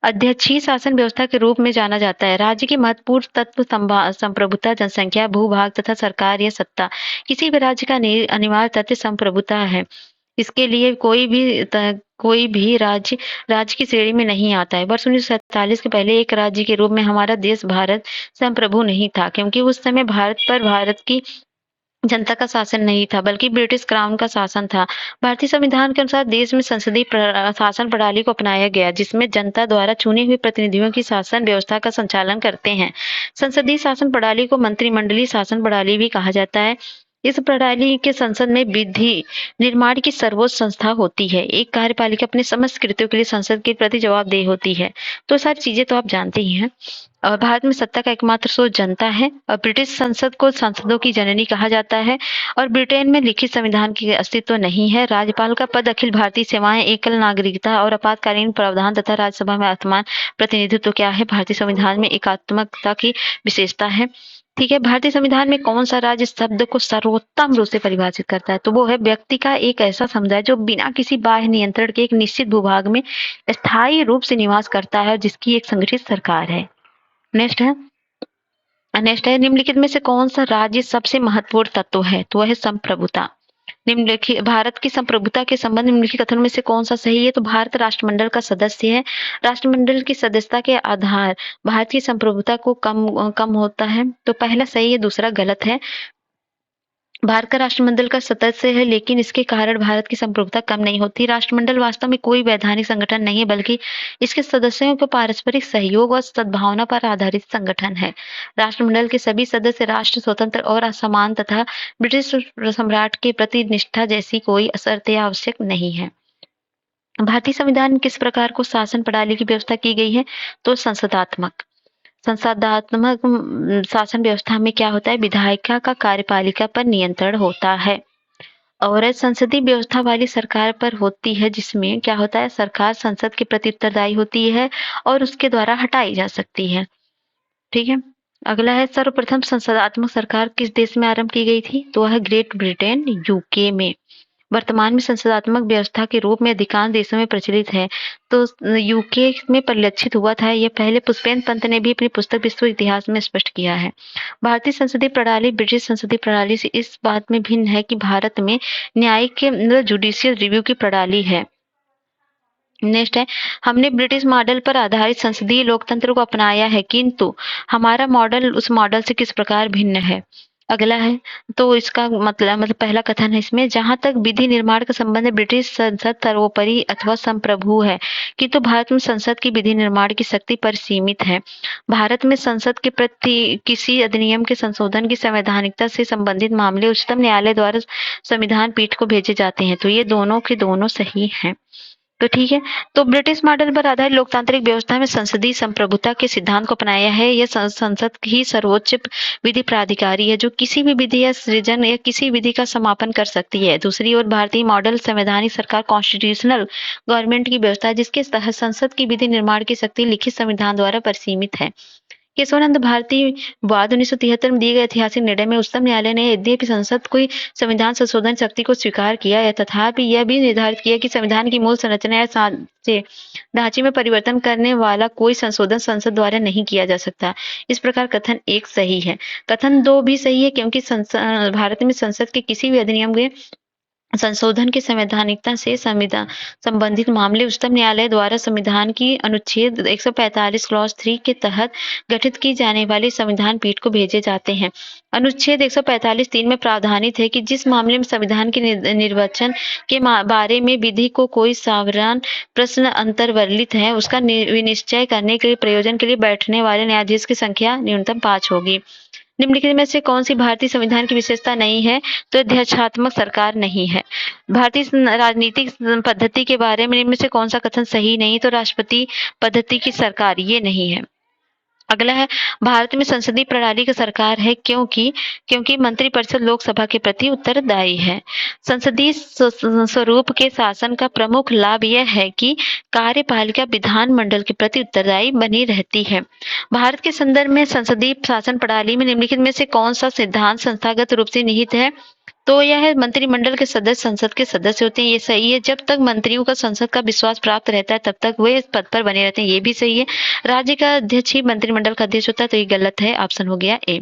अध्यक्षीय शासन व्यवस्था के रूप में जाना जाता है। राज्य के महत्वपूर्ण तत्व संप्रभुता, जनसंख्या, भूभाग तथा सरकार या सत्ता। किसी भी राज्य का अनिवार्य तथ्य संप्रभुता है। इसके लिए कोई भी राज्य की श्रेणी में नहीं आता है। वर्ष 1947 के पहले एक राज्य के रूप में हमारा देश भारत संप्रभु नहीं था, क्योंकि उस समय भारत की जनता का शासन नहीं था, बल्कि ब्रिटिश क्राउन का शासन था। भारतीय संविधान के अनुसार देश में संसदीय शासन प्रणाली को अपनाया गया, जिसमें जनता द्वारा चुने हुए प्रतिनिधियों की शासन व्यवस्था का संचालन करते हैं। संसदीय शासन प्रणाली को मंत्रिमंडलीय शासन प्रणाली भी कहा जाता है। इस प्रणाली के संसद में विधि निर्माण की सर्वोच्च संस्था होती है। एक कार्यपालिका अपने समस्त कृत्यों के लिए संसद के प्रति जवाबदेह होती है। तो सारी चीजें तो आप जानते ही हैं। और भारत में सत्ता का एकमात्र स्रोत जनता है, और ब्रिटिश संसद को संसदों की जननी कहा जाता है। और ब्रिटेन में लिखित संविधान की अस्तित्व नहीं है। राज्यपाल का पद अखिल भारतीय सेवाएं, एकल नागरिकता और आपातकालीन प्रावधान तथा राज्यसभा में असमान प्रतिनिधित्व क्या है? भारतीय संविधान में एकात्मकता की विशेषता है, ठीक है। भारतीय संविधान में कौन सा राज्य शब्द को सर्वोत्तम रूप से परिभाषित करता है? तो वो है व्यक्ति का एक ऐसा समुदाय जो बिना किसी बाह्य नियंत्रण के एक निश्चित भूभाग में स्थायी रूप से निवास करता है, जिसकी एक संगठित सरकार है। नेक्स्ट है निम्नलिखित में से कौन सा राज्य सबसे महत्वपूर्ण तत्व है? तो वह है संप्रभुता। निम्नलिखित भारत की संप्रभुता के संबंध में निम्नलिखित कथन में से कौन सा सही है? तो भारत राष्ट्रमंडल का सदस्य है। राष्ट्रमंडल की सदस्यता के आधार भारत की संप्रभुता को कम होता है। तो पहला सही है, दूसरा गलत है। भारत का राष्ट्रमंडल का सदस्य है, लेकिन इसके कारण भारत की संप्रभुता कम नहीं होती। राष्ट्रमंडल वास्तव में कोई वैधानिक संगठन नहीं है, बल्कि इसके सदस्यों के पारस्परिक सहयोग और सद्भावना पर आधारित संगठन है। राष्ट्रमंडल के सभी सदस्य राष्ट्र स्वतंत्र और असमान तथा ब्रिटिश सम्राट के प्रति निष्ठा जैसी कोई शर्त या आवश्यक नहीं है। भारतीय संविधान में किस प्रकार को शासन प्रणाली की व्यवस्था की गई है? तो संसदात्मक शासन व्यवस्था में क्या होता है? विधायिका का कार्यपालिका पर नियंत्रण होता है। और संसदीय व्यवस्था वाली सरकार पर होती है, जिसमें क्या होता है, सरकार संसद के प्रति उत्तरदायी होती है और उसके द्वारा हटाई जा सकती है। ठीक है। अगला है, सर्वप्रथम संसदात्मक सरकार किस देश में आरंभ की गई थी? तो वह है ग्रेट ब्रिटेन, यूके में। वर्तमान में संसदात्मक व्यवस्था के रूप में अधिकांश देशों में प्रचलित है, तो यूके में परिलक्षित हुआ था। यह पहले पुष्पेंद्र पंत ने भी अपनी पुस्तक विश्व इतिहास में स्पष्ट किया है। भारतीय संसदीय प्रणाली ब्रिटिश संसदीय प्रणाली से इस बात में भिन्न है कि भारत में न्यायिक जुडिशियल रिव्यू की प्रणाली है। नेक्स्ट है, हमने ब्रिटिश मॉडल पर आधारित संसदीय लोकतंत्र को अपनाया है, किंतु हमारा मॉडल उस मॉडल से किस प्रकार भिन्न है? अगला है, तो इसका मतलब पहला कथन है इसमें, जहां तक विधि निर्माण का संबंध है, ब्रिटिश संसद सर्वोपरि अथवा संप्रभु है, किंतु भारत में संसद की विधि निर्माण की शक्ति पर सीमित है। भारत में संसद के प्रति किसी अधिनियम के संशोधन की संवैधानिकता से संबंधित मामले उच्चतम न्यायालय द्वारा संविधान पीठ को भेजे जाते हैं। तो ये दोनों के दोनों सही हैं। तो ठीक है, तो ब्रिटिश मॉडल पर आधारित लोकतांत्रिक व्यवस्था में संसदीय संप्रभुता के सिद्धांत को अपनाया है। यह संसद ही सर्वोच्च विधि प्राधिकारी है, जो किसी भी विधि या सृजन या किसी विधि का समापन कर सकती है। दूसरी ओर भारतीय मॉडल संवैधानिक सरकार कॉन्स्टिट्यूशनल गवर्नमेंट की व्यवस्था है, जिसके तहत संसद की विधि निर्माण की शक्ति लिखित संविधान द्वारा परिसीमित है। केशवानंद भारती वाद 1973 में दिए गए ऐतिहासिक निर्णय में उच्चतम न्यायालय ने यद्यपि संसद की संविधान संशोधन शक्ति को स्वीकार किया है, तथापि यह भी निर्धारित किया कि संविधान की मूल संरचना या ढांचे में परिवर्तन करने वाला कोई संशोधन संसद द्वारा नहीं किया जा सकता। इस प्रकार कथन 1 सही है। कथन 2 भी सही है, क्योंकि भारत में संसद के किसी भी अधिनियम के संशोधन की संवैधानिकता से संबंधित मामले उच्चतम न्यायालय द्वारा संविधान की अनुच्छेद 145 क्लॉज 3 के तहत गठित की जाने वाली संविधान पीठ को भेजे जाते हैं। अनुच्छेद 145 3 में प्रावधानित है कि जिस मामले में संविधान के निर्वचन के बारे में विधि को कोई सावधान प्रश्न अंतर्वलित है, उसका विनिश्चय करने के लिए प्रयोजन के लिए बैठने वाले न्यायाधीश की संख्या न्यूनतम 5 होगी। निम्नलिखित में से कौन सी भारतीय संविधान की विशेषता नहीं है? तो अध्यक्षात्मक सरकार नहीं है। भारतीय राजनीतिक पद्धति के बारे में इनमें से कौन सा कथन सही नहीं? तो राष्ट्रपति पद्धति की सरकार, ये नहीं है। अगला है, भारत में संसदीय प्रणाली की सरकार है क्योंकि मंत्रिपरिषद लोकसभा के प्रति उत्तरदायी है। संसदीय स्वरूप के शासन का प्रमुख लाभ यह है कि कार्यपालिका विधानमंडल के प्रति उत्तरदायी बनी रहती है। भारत के संदर्भ में संसदीय शासन प्रणाली में निम्नलिखित में से कौन सा सिद्धांत संस्थागत रूप से निहित है? तो यह है, मंत्रिमंडल के सदस्य संसद के सदस्य होते हैं। ये सही है। जब तक मंत्रियों का संसद का विश्वास प्राप्त रहता है, तब तक वे इस पद पर बने रहते हैं। ये भी सही है। राज्य का अध्यक्ष ही मंत्रिमंडल का अध्यक्ष होता है, तो ये गलत है। ऑप्शन हो गया ए।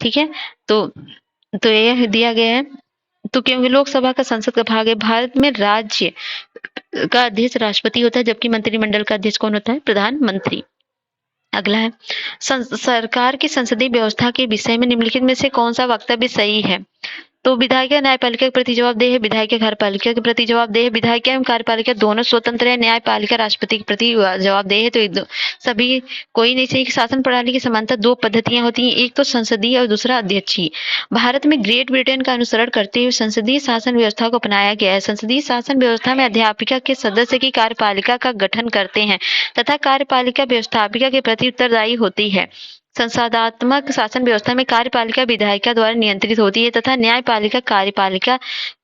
ठीक है, तो ये दिया गया है। तो क्योंकि लोकसभा का संसद का भाग है, भारत में राज्य का अध्यक्ष राष्ट्रपति होता है, जबकि मंत्रिमंडल का अध्यक्ष कौन होता है? प्रधानमंत्री। अगला है, सरकार की संसदीय व्यवस्था के विषय में निम्नलिखित में से कौन सा वक्तव्य सही है? तो विधायिका न्यायपालिका के प्रति जवाबदेह है, विधायिका कार्यपालिका के प्रति जवाबदेह है, विधायिका एवं कार्यपालिका दोनों स्वतंत्र है, न्यायपालिका राष्ट्रपति के प्रति जवाबदेह है। तो सभी कोई नहीं चाहिए। शासन प्रणाली की समानता 2 पद्धतियां होती हैं, एक तो संसदीय और दूसरा अध्यक्षीय। भारत में ग्रेट ब्रिटेन का अनुसरण करते हुए संसदीय शासन व्यवस्था को अपनाया गया है। संसदीय शासन व्यवस्था में अध्यापिका के सदस्य की कार्यपालिका का गठन करते हैं तथा कार्यपालिका व्यवस्थापिका के प्रति उत्तरदायी होती है। संसदात्मक शासन व्यवस्था में कार्यपालिका विधायिका द्वारा नियंत्रित होती है तथा न्यायपालिका कार्यपालिका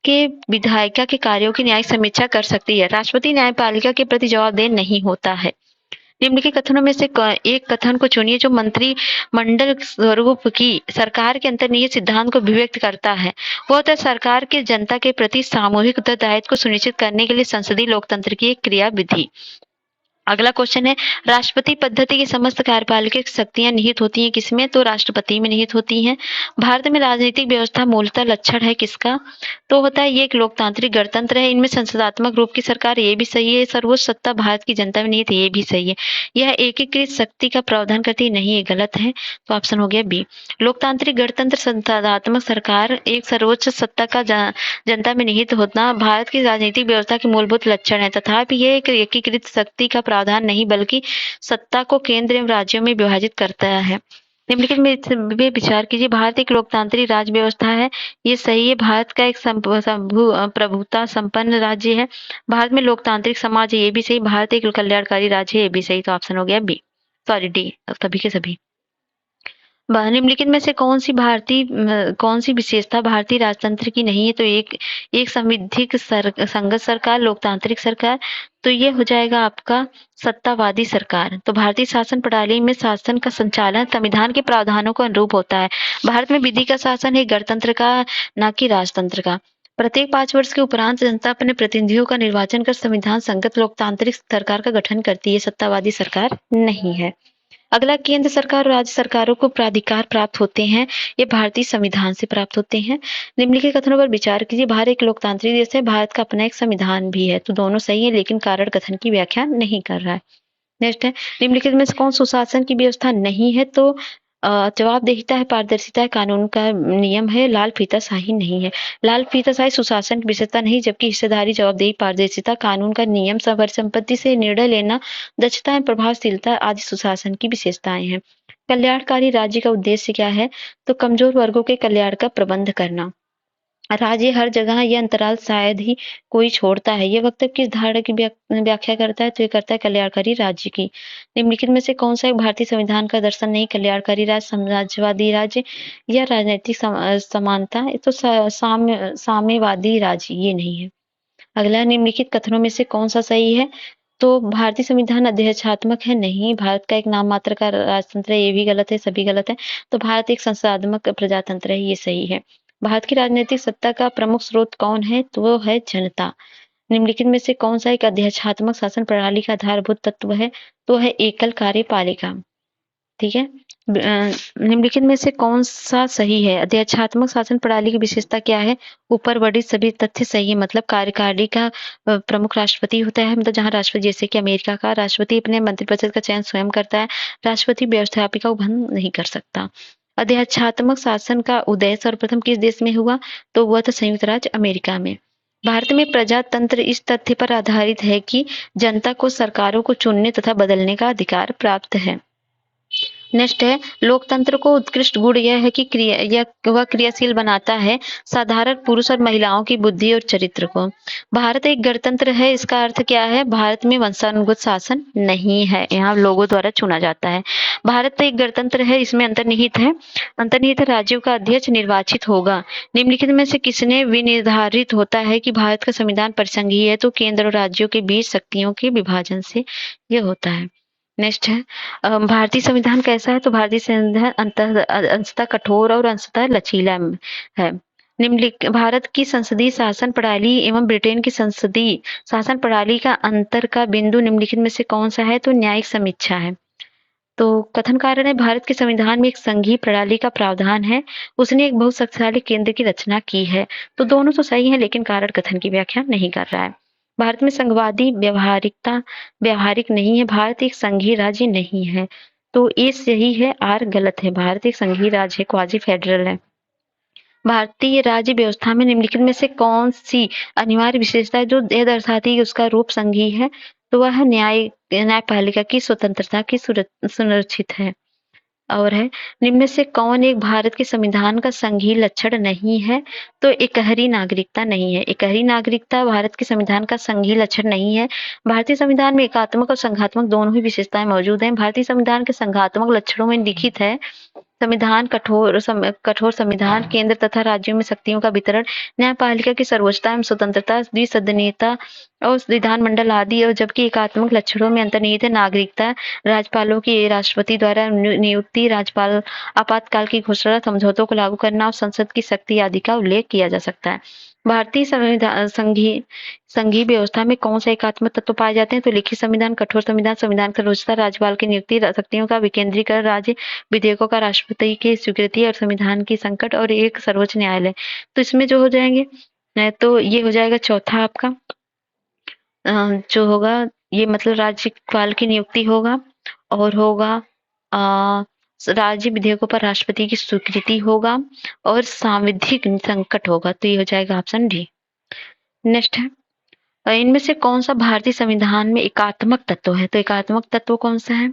के विधायिका के कार्यों की न्यायिक समीक्षा कर सकती है। राष्ट्रपति न्यायपालिका के प्रति जवाबदेह नहीं होता है। निम्नलिखित कथनों में से एक कथन को चुनिए जो मंत्रिमंडल स्वरूप की सरकार के अंतर्निहित सिद्धांत को अभिव्यक्त करता है। वो होता है, सरकार के जनता के प्रति सामूहिक उत्तरदायित्व को सुनिश्चित करने के लिए संसदीय लोकतंत्र की एक क्रिया विधि। अगला क्वेश्चन है, राष्ट्रपति पद्धति की समस्त कार्यपालिका शक्तियां निहित होती हैं किसमें? तो राष्ट्रपति में निहित होती हैं। भारत में राजनीतिक व्यवस्था मूलतः लक्षण है किसका? तो होता है ये एक लोकतांत्रिक गणतंत्र है। इनमें संसदात्मक रूप की सरकार, ये भी सही है। सर्वोच्च सत्ता भारत की जनता में निहित, ये भी सही है। यह एकीकृत शक्ति का प्रावधान करती नहीं, ये गलत है। तो ऑप्शन हो गया बी। लोकतांत्रिक गणतंत्र संसदात्मक सरकार एक सर्वोच्च सत्ता का जनता में निहित होना भारत की राजनीतिक व्यवस्था के मूलभूत लक्षण है, तथापि यह एक एकीकृत शक्ति का प्रावधान नहीं बल्कि सत्ता को केंद्र एवं राज्यों में विभाजित करता है। निम्नलिखित में विचार कीजिए। भारत एक लोकतांत्रिक राज्य व्यवस्था है, ये सही है। भारत का एक प्रभुता संपन्न राज्य है। भारत में लोकतांत्रिक समाज है, ये भी सही। भारत एक कल्याणकारी राज्य है, ये भी सही। तो ऑप्शन हो गया बी, सॉरी डी, सभी के सभी। निम्नलिखित में से कौन सी विशेषता भारतीय राजतंत्र की नहीं है? तो एक संविधिक संघ सरकार, लोकतांत्रिक सरकार, तो ये हो जाएगा आपका सत्तावादी सरकार। तो भारतीय शासन प्रणाली में शासन का संचालन संविधान के प्रावधानों को अनुरूप होता है। भारत में विधि का शासन है गणतंत्र का, न कि राजतंत्र का। प्रत्येक 5 वर्ष के उपरांत जनता अपने प्रतिनिधियों का निर्वाचन कर संविधान संगत लोकतांत्रिक सरकार का गठन करती है, सत्तावादी सरकार नहीं है। अगला, केंद्र सरकार और राज्य सरकारों को प्राधिकार प्राप्त होते हैं, ये भारतीय संविधान से प्राप्त होते हैं। निम्नलिखित कथनों पर विचार कीजिए। भारत एक लोकतांत्रिक देश है, भारत का अपना एक संविधान भी है। तो दोनों सही है, लेकिन कारण कथन की व्याख्या नहीं कर रहा है। नेक्स्ट है, निम्नलिखित में से कौन सुशासन की व्यवस्था नहीं है? तो जवाबदेहिता है, पारदर्शिता है, कानून का नियम है, लाल फीताशाही नहीं है। लाल फीताशाही सुशासन की विशेषता नहीं, जबकि हिस्सेदारी, जवाबदेही, पारदर्शिता, कानून का नियम, संपत्ति से निर्णय लेना, दक्षता एवं प्रभावशीलता आदि सुशासन की विशेषताएं हैं। कल्याणकारी राज्य का उद्देश्य क्या है? तो कमजोर वर्गों के कल्याण का प्रबंध करना। राज्य हर जगह, यह अंतराल शायद ही कोई छोड़ता है। यह वक्तव्य किस धारणा की व्याख्या करता है? तो ये करता है कल्याणकारी राज्य की। निम्नलिखित में से कौन सा एक भारतीय संविधान का दर्शन नहीं? कल्याणकारी राज्य, साम्राज्यवादी राज्य या राजनीतिक समानता, तो साम्यवादी राज्य ये नहीं है। अगला, निम्नलिखित कथनों में से कौन सा सही है? तो भारतीय संविधान अध्यक्षात्मक है, नहीं। भारत का एक नाम मात्र का राजतंत्र है, ये भी गलत है, सभी गलत है। तो भारत एक संसदात्मक प्रजातंत्र है, ये सही है। भारत की राजनीतिक सत्ता का प्रमुख स्रोत कौन है? तो वो है जनता। निम्नलिखित में से कौन सा एक अध्यक्षात्मक शासन प्रणाली का आधारभूत तत्व है? तो है एकल कार्यपालिका। ठीक है। निम्नलिखित में से कौन सा सही है? अध्यक्षात्मक शासन प्रणाली की विशेषता क्या है? ऊपर वर्णित सभी तथ्य सही है। मतलब कार्यकारिणी का प्रमुख राष्ट्रपति होता है, मतलब जहां राष्ट्रपति, जैसे कि अमेरिका का राष्ट्रपति अपने मंत्रिपरिषद का चयन स्वयं करता है। राष्ट्रपति व्यवस्थापिका को भंग नहीं कर सकता। अध्यक्षात्मक शासन का उदय सर्वप्रथम किस देश में हुआ? तो हुआ था संयुक्त राज्य अमेरिका में। भारत में प्रजातंत्र इस तथ्य पर आधारित है कि जनता को सरकारों को चुनने तथा बदलने का अधिकार प्राप्त है। नेक्स्ट है, लोकतंत्र को उत्कृष्ट गुण यह है कि वह क्रियाशील बनाता है साधारण पुरुष और महिलाओं की बुद्धि और चरित्र को। भारत एक गणतंत्र है, इसका अर्थ क्या है? भारत में वंशानुगत शासन नहीं है, यहाँ लोगों द्वारा चुना जाता है। भारत एक गणतंत्र है, इसमें अंतर्निहित है राज्यों का अध्यक्ष निर्वाचित होगा। निम्नलिखित में से किसने विनिर्धारित होता है कि भारत का संविधान परिसंघीय है? तो केंद्र और राज्यों के बीच शक्तियों के विभाजन से यह होता है। नेक्स्ट है, भारतीय संविधान कैसा है? तो भारतीय संविधान अंशतः कठोर और अंशतः लचीला है। निम्नलिखित भारत की संसदीय शासन प्रणाली एवं ब्रिटेन की संसदीय शासन प्रणाली का अंतर का बिंदु निम्नलिखित में से कौन सा है? तो न्यायिक समीक्षा है। तो कथन कारण है, भारत के संविधान में एक संघीय प्रणाली का प्रावधान है, उसने एक बहुत शक्तिशाली केंद्र की रचना की है। तो दोनों तो सही है, लेकिन कारण कथन की व्याख्या नहीं कर रहा है। भारत में संघवादी व्यावहारिक नहीं है, भारत एक संघीय राज्य नहीं है। तो ए सही है, आर गलत है। भारत एक संघीय राज्य है, क्वाजी फेडरल है। भारतीय राज्य व्यवस्था में निम्नलिखित में से कौन सी अनिवार्य विशेषता है जो यह दर्शाती है कि उसका रूप संघीय है? तो वह है न्यायपालिका की स्वतंत्रता की सुनिश्चित है। और है, निम्न में से कौन एक भारत के संविधान का संघीय लक्षण नहीं है? तो एकहरी नागरिकता नहीं है। एकहरी नागरिकता भारत के संविधान का संघीय लक्षण नहीं है। भारतीय संविधान में एकात्मक और संघात्मक दोनों ही विशेषताएं मौजूद हैं। भारतीय संविधान के संघात्मक लक्षणों में लिखित है संविधान कठोर संविधान, केंद्र तथा राज्यों में शक्तियों का वितरण, न्यायपालिका की सर्वोच्चता एवं स्वतंत्रता, द्विसदनीयता और विधानमंडल आदि। और जबकि एकात्मक लक्षणों में अंतर्निहित है नागरिकता, राज्यपालों की राष्ट्रपति द्वारा नियुक्ति, राज्यपाल आपातकाल की घोषणा, समझौतों को लागू करना और संसद की शक्ति आदि का उल्लेख किया जा सकता है। भारतीय संघीय व्यवस्था में कौन सा एकात्मक तत्व पाए जाते हैं? तो लिखित संविधान, कठोर संविधान, संविधान सर्वोच्चता, राज्यपाल की नियुक्ति, शक्तियों का विकेंद्रीकरण, राज्य विधेयकों का राष्ट्रपति की स्वीकृति और संविधान की संकट और एक सर्वोच्च न्यायालय। तो इसमें जो हो जाएंगे तो ये हो जाएगा चौथा आपका जो होगा ये, मतलब राज्यपाल की नियुक्ति होगा और होगा राज्य विधेयकों पर राष्ट्रपति की स्वीकृति होगा और सांविधिक संकट होगा। तो ये हो जाएगा ऑप्शन डी। नेक्स्ट है, इनमें से कौन सा भारतीय संविधान में एकात्मक तत्व है? तो एकात्मक तत्व कौन सा है?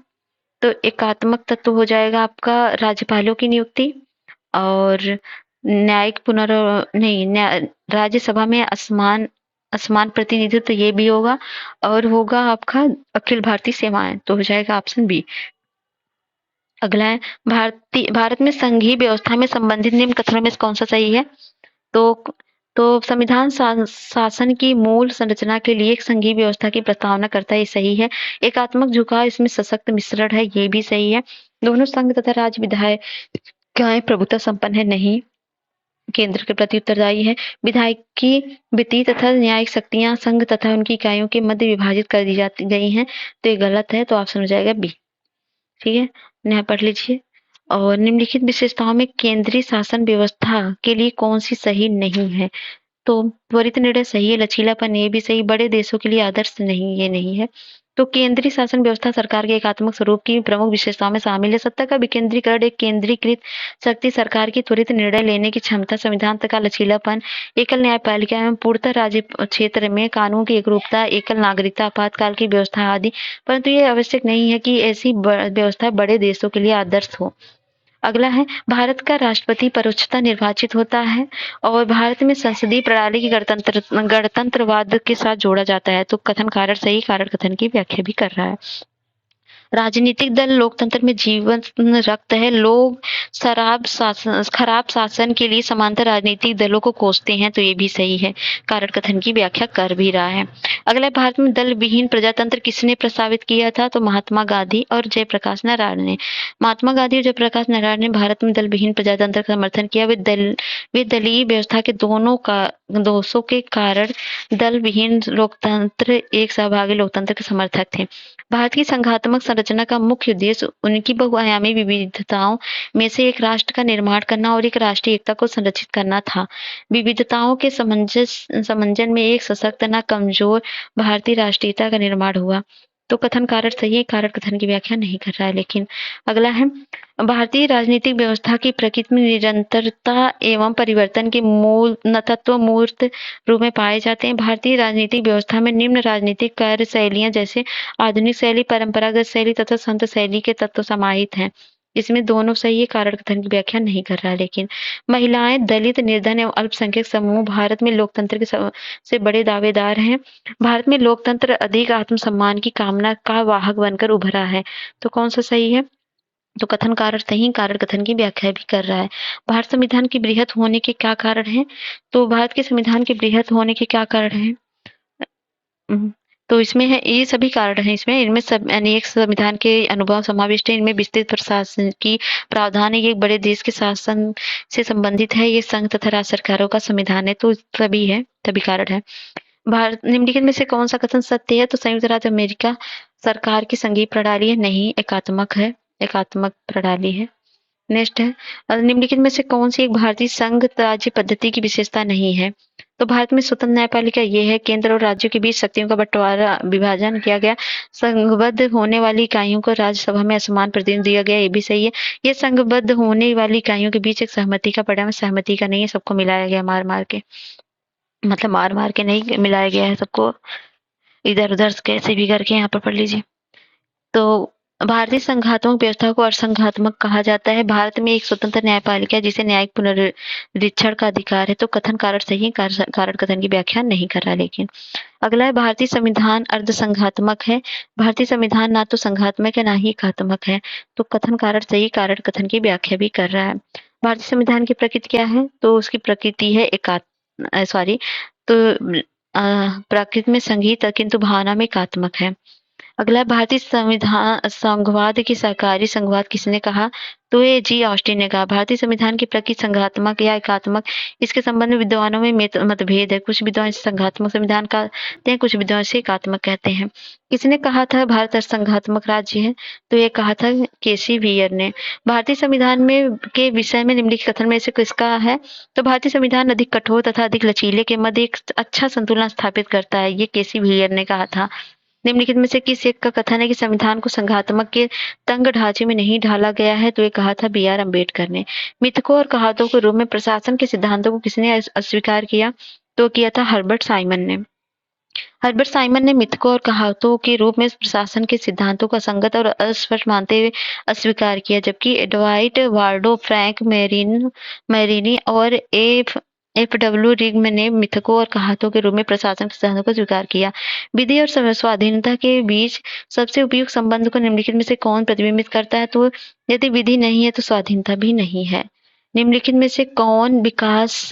तो एकात्मक तत्व हो जाएगा आपका राज्यपालों की नियुक्ति और न्यायिक राज्यसभा में असमान प्रतिनिधित्व, ये भी होगा और होगा आपका अखिल भारतीय सेवाएं। तो हो जाएगा ऑप्शन बी। अगला है, भारत में संघीय व्यवस्था में संबंधित निम्न कथनों में से कौन सा सही है? तो संविधान शासन की मूल संरचना के लिए एक संघीय व्यवस्था की प्रस्तावना करता है, ये सही है। एकात्मक झुकाव इसमें सशक्त मिश्रण है, ये भी सही है। दोनों संघ तथा राज्य विधायिकाएं प्रभुत्व संपन्न है, नहीं। केंद्र के प्रति उत्तरदायी है। विधायिकी, वित्तीय तथा न्यायिक शक्तियां संघ तथा उनकी इकाइयों के मध्य विभाजित कर दी जाती गई हैं, तो ये गलत है, तो ऑप्शन हो जाएगा बी। ठीक है, यहाँ पढ़ लीजिए। और निम्नलिखित विशेषताओं में केंद्रीय शासन व्यवस्था के लिए कौन सी सही नहीं है? तो त्वरित निर्णय सही है, लचीलापन ये भी सही, बड़े देशों के लिए आदर्श नहीं, ये नहीं है। तो केंद्रीय शासन व्यवस्था सरकार के एकात्मक स्वरूप की प्रमुख विशेषताओं में शामिल है। सत्ता का विकेंद्रीकरण, एक केंद्रीकृत शक्ति, सरकार की त्वरित निर्णय लेने की क्षमता, संविधान तक का लचीलापन, एकल न्यायपालिका एवं पूर्णतः राज्य क्षेत्र में कानून की एकरूपता, एकल नागरिकता, आपातकाल की व्यवस्था आदि। परंतु ये आवश्यक नहीं है कि ऐसी व्यवस्था बड़े देशों के लिए आदर्श हो। अगला है, भारत का राष्ट्रपति परोक्षतः निर्वाचित होता है और भारत में संसदीय प्रणाली की गणतंत्रवाद के साथ जोड़ा जाता है। तो कथन कारण सही, कारण कथन की व्याख्या भी कर रहा है। राजनीतिक दल लोकतंत्र में जीवन रक्त है। लोग खराब शासन के लिए समांतर राजनीतिक दलों को कोसते हैं, तो ये भी सही है। कारण कथन की व्याख्या कर भी रहा है। अगला, भारत में दल विहीन प्रजातंत्र किसने प्रस्तावित किया था? तो महात्मा गांधी और जयप्रकाश नारायण ने। महात्मा गांधी और जयप्रकाश नारायण ने भारत में दल विहीन प्रजातंत्र का समर्थन किया। वे दलीय व्यवस्था के दोषों के कारण दल विहीन लोकतंत्र, एक सहभागी लोकतंत्र के समर्थक थे। भारत की संघात्मक संरचना का मुख्य उद्देश्य उनकी बहुआयामी विविधताओं में से एक राष्ट्र का निर्माण करना और एक राष्ट्रीय एकता को संरक्षित करना था। विविधताओं के समंजन में एक सशक्त न कमजोर भारतीय राष्ट्रीयता का निर्माण हुआ। तो कथन कारण सही है, कारण कथन की व्याख्या नहीं कर रहा है। लेकिन अगला है, भारतीय राजनीतिक व्यवस्था की प्रकृति में निरंतरता एवं परिवर्तन के मूल तत्व मूर्त रूप में पाए जाते हैं। भारतीय राजनीतिक व्यवस्था में निम्न राजनीतिक कार्य शैलियां जैसे आधुनिक शैली, परंपरागत शैली तथा संत शैली के तत्व समाहित हैं। इसमें दोनों सही है, कारण कथन की व्याख्या नहीं कर रहा है। लेकिन महिलाएं, दलित, निर्धन एवं अल्पसंख्यक समूह भारत में लोकतंत्र के से बड़े दावेदार हैं। भारत में लोकतंत्र अधिक आत्मसम्मान की कामना का वाहक बनकर उभरा है। तो कौन सा सही है? तो कथन कारण सही, कारण कथन की व्याख्या भी कर रहा है। भारत संविधान के बृहत होने के क्या कारण हैं? तो भारत के संविधान के बृहत होने के क्या कारण हैं? तो इसमें है, ये सभी कारण हैं इसमें, इनमें सब अनेक संविधान के अनुभव समाविष्ट है। इनमें विस्तृत प्रशासन की प्रावधान है। ये एक बड़े देश के शासन से संबंधित है। ये संघ तथा राज्य सरकारों का संविधान है। तो सभी है, सभी कारण है। भारत निम्नलिखित में से कौन सा कथन सत्य है? तो संयुक्त राज्य अमेरिका सरकार की संघीय प्रणाली है, नहीं, एकात्मक है, एकात्मक प्रणाली है। नेक्स्ट है, निम्नलिखित में से कौन सी एक भारतीय संघ राज्य पद्धति की विशेषता नहीं है? तो भारत में स्वतंत्र न्यायपालिका ये है। केंद्र और राज्यों के बीच शक्तियों का बंटवारा, विभाजन किया गया। संघबद्ध होने वाली इकाइयों को राज्यसभा में असमान प्रतिनिधित्व दिया गया, ये भी सही है। ये संघबद्ध होने वाली इकाइयों के बीच एक सहमति का परिणाम, सहमति का नहीं है, सबको मिलाया गया मार मार के, मतलब मार मार के नहीं मिलाया गया है सबको, इधर उधर कैसे भी करके। यहाँ पर पढ़ लीजिए। तो भारतीय संघात्मक व्यवस्था को असंघात्मक कहा जाता है। भारत में एक स्वतंत्र न्यायपालिका है जिसे न्यायिक पुनरीक्षण का अधिकार है। तो कथन कारण सही है, कारण कथन की व्याख्या नहीं कर रहा। लेकिन अगला है, भारतीय संविधान अर्ध संघात्मक है। भारतीय संविधान ना तो संघात्मक है ना ही एकात्मक है। तो कथन कारण सही, कारण कथन की व्याख्या भी कर रहा है। भारतीय संविधान की प्रकृति क्या है? तो उसकी प्रकृति है तो प्रकृति में संघीय किंतु भावना में एकात्मक है। अगला, भारतीय संविधान संघवाद की सहकारी संघवाद किसने कहा? तो ये जी ऑस्टिन ने कहा। भारतीय संविधान की प्रकृति संघात्मक या एकात्मक, इसके संबंध में विद्वानों में मतभेद है। कुछ विद्वान इसे संघात्मक संविधान कहते हैं, कुछ विद्वान इसे एकात्मक कहते हैं। किसने कहा था भारत संघात्मक राज्य है? तो ये कहा था केसी वियर ने। भारतीय संविधान में के विषय में निम्नलिखित कथन में से किसका है? तो भारतीय संविधान अधिक कठोर तथा अधिक लचीले के मध्य एक अच्छा संतुलन स्थापित करता है, ये केसी वियर ने कहा था। निम्नलिखित में से किस एक का कथन है कि संविधान को संघात्मक के तंग ढांचे में नहीं ढाला गया है? तो ये कहा था बी आर अम्बेडकर ने। मिथकों और कहावतों के रूप में प्रशासन के सिद्धांतों को किसने अस्वीकार किया? तो किया था हर्बर्ट साइमन ने। हर्बर्ट साइमन ने मिथकों और कहावतों के रूप में प्रशासन के सिद्धांतों को असंगत और अस्पष्ट मानते हुए अस्वीकार किया, जबकि एडवाइट वार्डो, फ्रैंक मेरिनी और ए एफ.डब्ल्यू. रिग्म ने मिथकों और कहावतों के रूप में प्रशासन के सिद्धांतों को स्वीकार किया। विधि और स्वाधीनता के बीच सबसे उपयुक्त संबंध को निम्नलिखित में से कौन प्रतिबिंबित करता है? तो यदि विधि नहीं है तो स्वाधीनता भी नहीं है। निम्नलिखित में से कौन विकास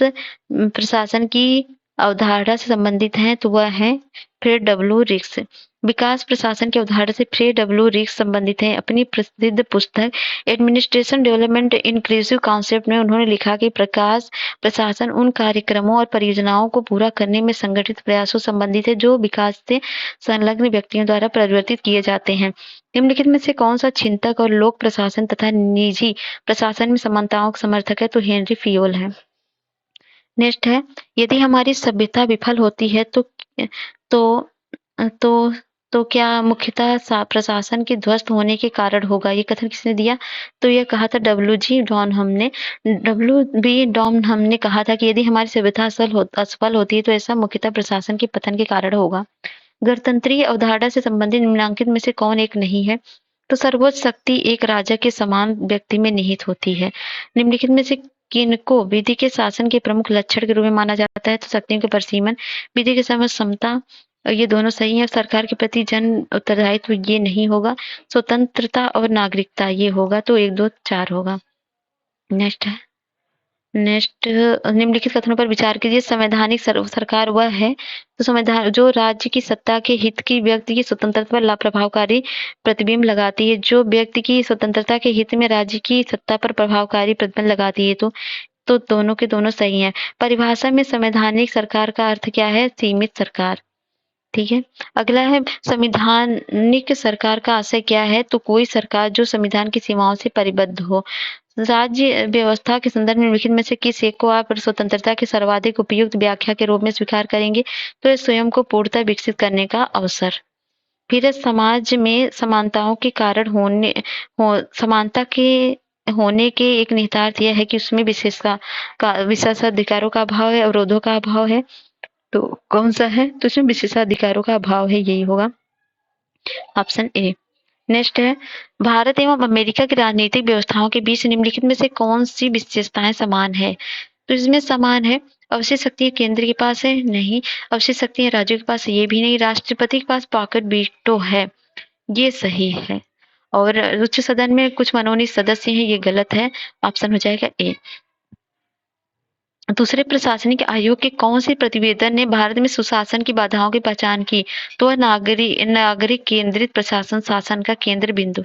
प्रशासन की अवधारणा से संबंधित है? तो वह है फ्रेड.डब्ल्यू. रिक्स। विकास प्रशासन की अवधारणा से फ्रेड.डब्ल्यू. रिक्स संबंधित है। अपनी प्रसिद्ध पुस्तक एडमिनिस्ट्रेशन डेवलपमेंट इंक्लूसिव कॉन्सेप्ट में उन्होंने लिखा कि विकास प्रशासन उन कार्यक्रमों और परियोजनाओं को पूरा करने में संगठित प्रयासों संबंधित है जो विकास से संलग्न व्यक्तियों द्वारा परिवर्तित किए जाते हैं। निम्नलिखित में से कौन सा चिंतक और लोक प्रशासन तथा निजी प्रशासन में समानताओं का समर्थक है? तो हेनरी फियोल है। नेक्स्ट है, यदि हमारी सभ्यता विफल होती है तो तो तो क्या मुख्यतः प्रशासन के ध्वस्त होने के कारण होगा? ये कथन किसने दिया? तो यह कहा था डब्ल्यू.बी. डॉनहम ने कहा था कि यदि हमारी सभ्यता असफल होती है तो ऐसा मुख्यतः प्रशासन के पतन के कारण होगा। गणतंत्रीय अवधारणा से संबंधित निम्नलिखित में से कौन एक नहीं है? तो सर्वोच्च शक्ति एक राजा के समान व्यक्ति में निहित होती है। निम्नलिखित में से किनको विधि के शासन के प्रमुख लक्षण के रूप में माना जाता है? तो शक्तियों के परिसीमन, विधि के समय समता, ये दोनों सही है। सरकार के प्रति जन उत्तरदायित्व ये नहीं होगा। स्वतंत्रता और नागरिकता ये होगा। तो 1, 2, 4 होगा। नेक्स्ट है, निम्नलिखित कथनों पर विचार कीजिए। संवैधानिक सरकार वह है तो संविधान जो राज्य की सत्ता के हित की व्यक्ति की स्वतंत्रता पर प्रभावकारी प्रतिबिंब लगाती है। जो व्यक्ति की स्वतंत्रता के हित में राज्य की सत्ता पर प्रभावकारी प्रतिबिंब लगाती है। तो दोनों के दोनों सही हैं। परिभाषा में संवैधानिक सरकार का अर्थ क्या है? सीमित सरकार। ठीक है। अगला है, संविधानिक सरकार का आशय क्या है? तो कोई सरकार जो संविधान की सीमाओं से परिबद्ध हो। राज्य व्यवस्था के संदर्भ में निम्नलिखित में से किस एक को आप स्वतंत्रता की सर्वाधिक उपयुक्त व्याख्या के रूप में स्वीकार करेंगे? तो स्वयं को पूर्णतः विकसित करने का अवसर। फिर समाज में समानताओं के कारण समानता के होने के एक निहितार्थ यह है कि उसमें विशेषाधिकारों का अभाव है, अवरोधों का अभाव है। तो कौन सा है? तो इसमें विशेषाधिकारों का अभाव है, यही होगा ऑप्शन ए। नेक्स्ट है, भारत एवं अमेरिका की राजनीतिक व्यवस्थाओं के बीच निम्नलिखित में से कौन सी विशेषताएं समान है? तो इसमें समान है। अवशिष्ट शक्तियां केंद्र के पास है? नहीं। अवशिष्ट शक्तियां राज्यों के पास है? ये भी नहीं। राष्ट्रपति के पास पॉकेट वीटो है? ये सही है। और उच्च सदन में कुछ मनोनीत सदस्य हैं? ये गलत है। ऑप्शन हो जाएगा ए। दूसरे प्रशासनिक आयोग के कौन से प्रतिवेदन ने भारत में सुशासन की बाधाओं की पहचान की? तो नागरिक केंद्रित प्रशासन शासन का केंद्र बिंदु।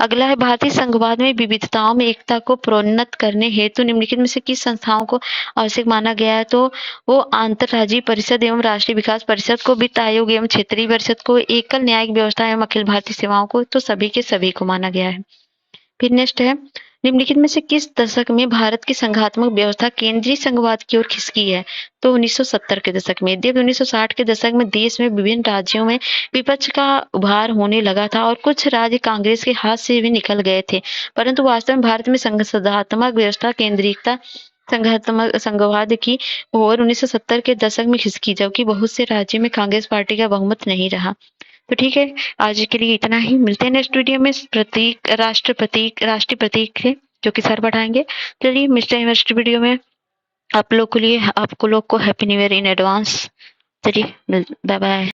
अगला है, भारतीय संघवाद में विविधताओं में एकता को प्रोन्नत करने हेतु निम्नलिखित में से किस संस्थाओं को आवश्यक माना गया है? तो वो अंतरराज्यीय परिषद एवं राष्ट्रीय विकास परिषद को, वित्त आयोग एवं क्षेत्रीय परिषद को, एकल न्यायिक व्यवस्था एवं अखिल भारतीय सेवाओं को, तो सभी के सभी को माना गया है। फिर नेक्स्ट है, निम्नलिखित में से किस दशक में भारत की संघात्मक व्यवस्था केंद्रीय संघवाद की ओर खिसकी है? तो 1970 के दशक में। जब 1960 के दशक में देश में विभिन्न राज्यों में विपक्ष का उभार होने लगा था और कुछ राज्य कांग्रेस के हाथ से भी निकल गए थे, परंतु वास्तव में भारत में संघात्मक व्यवस्था केंद्रीयता संघवाद की ओर 1970 के दशक में खिसकी, जबकि बहुत से राज्यों में कांग्रेस पार्टी का बहुमत नहीं रहा। तो ठीक है, आज के लिए इतना ही। मिलते हैं नेक्स्ट वीडियो में राष्ट्रीय प्रतीक है जो कि सर बढ़ाएंगे। चलिए मिलते हैं नेक्स्ट वीडियो में। आप लोग को happy new year in advance. चलिए बाय बाय।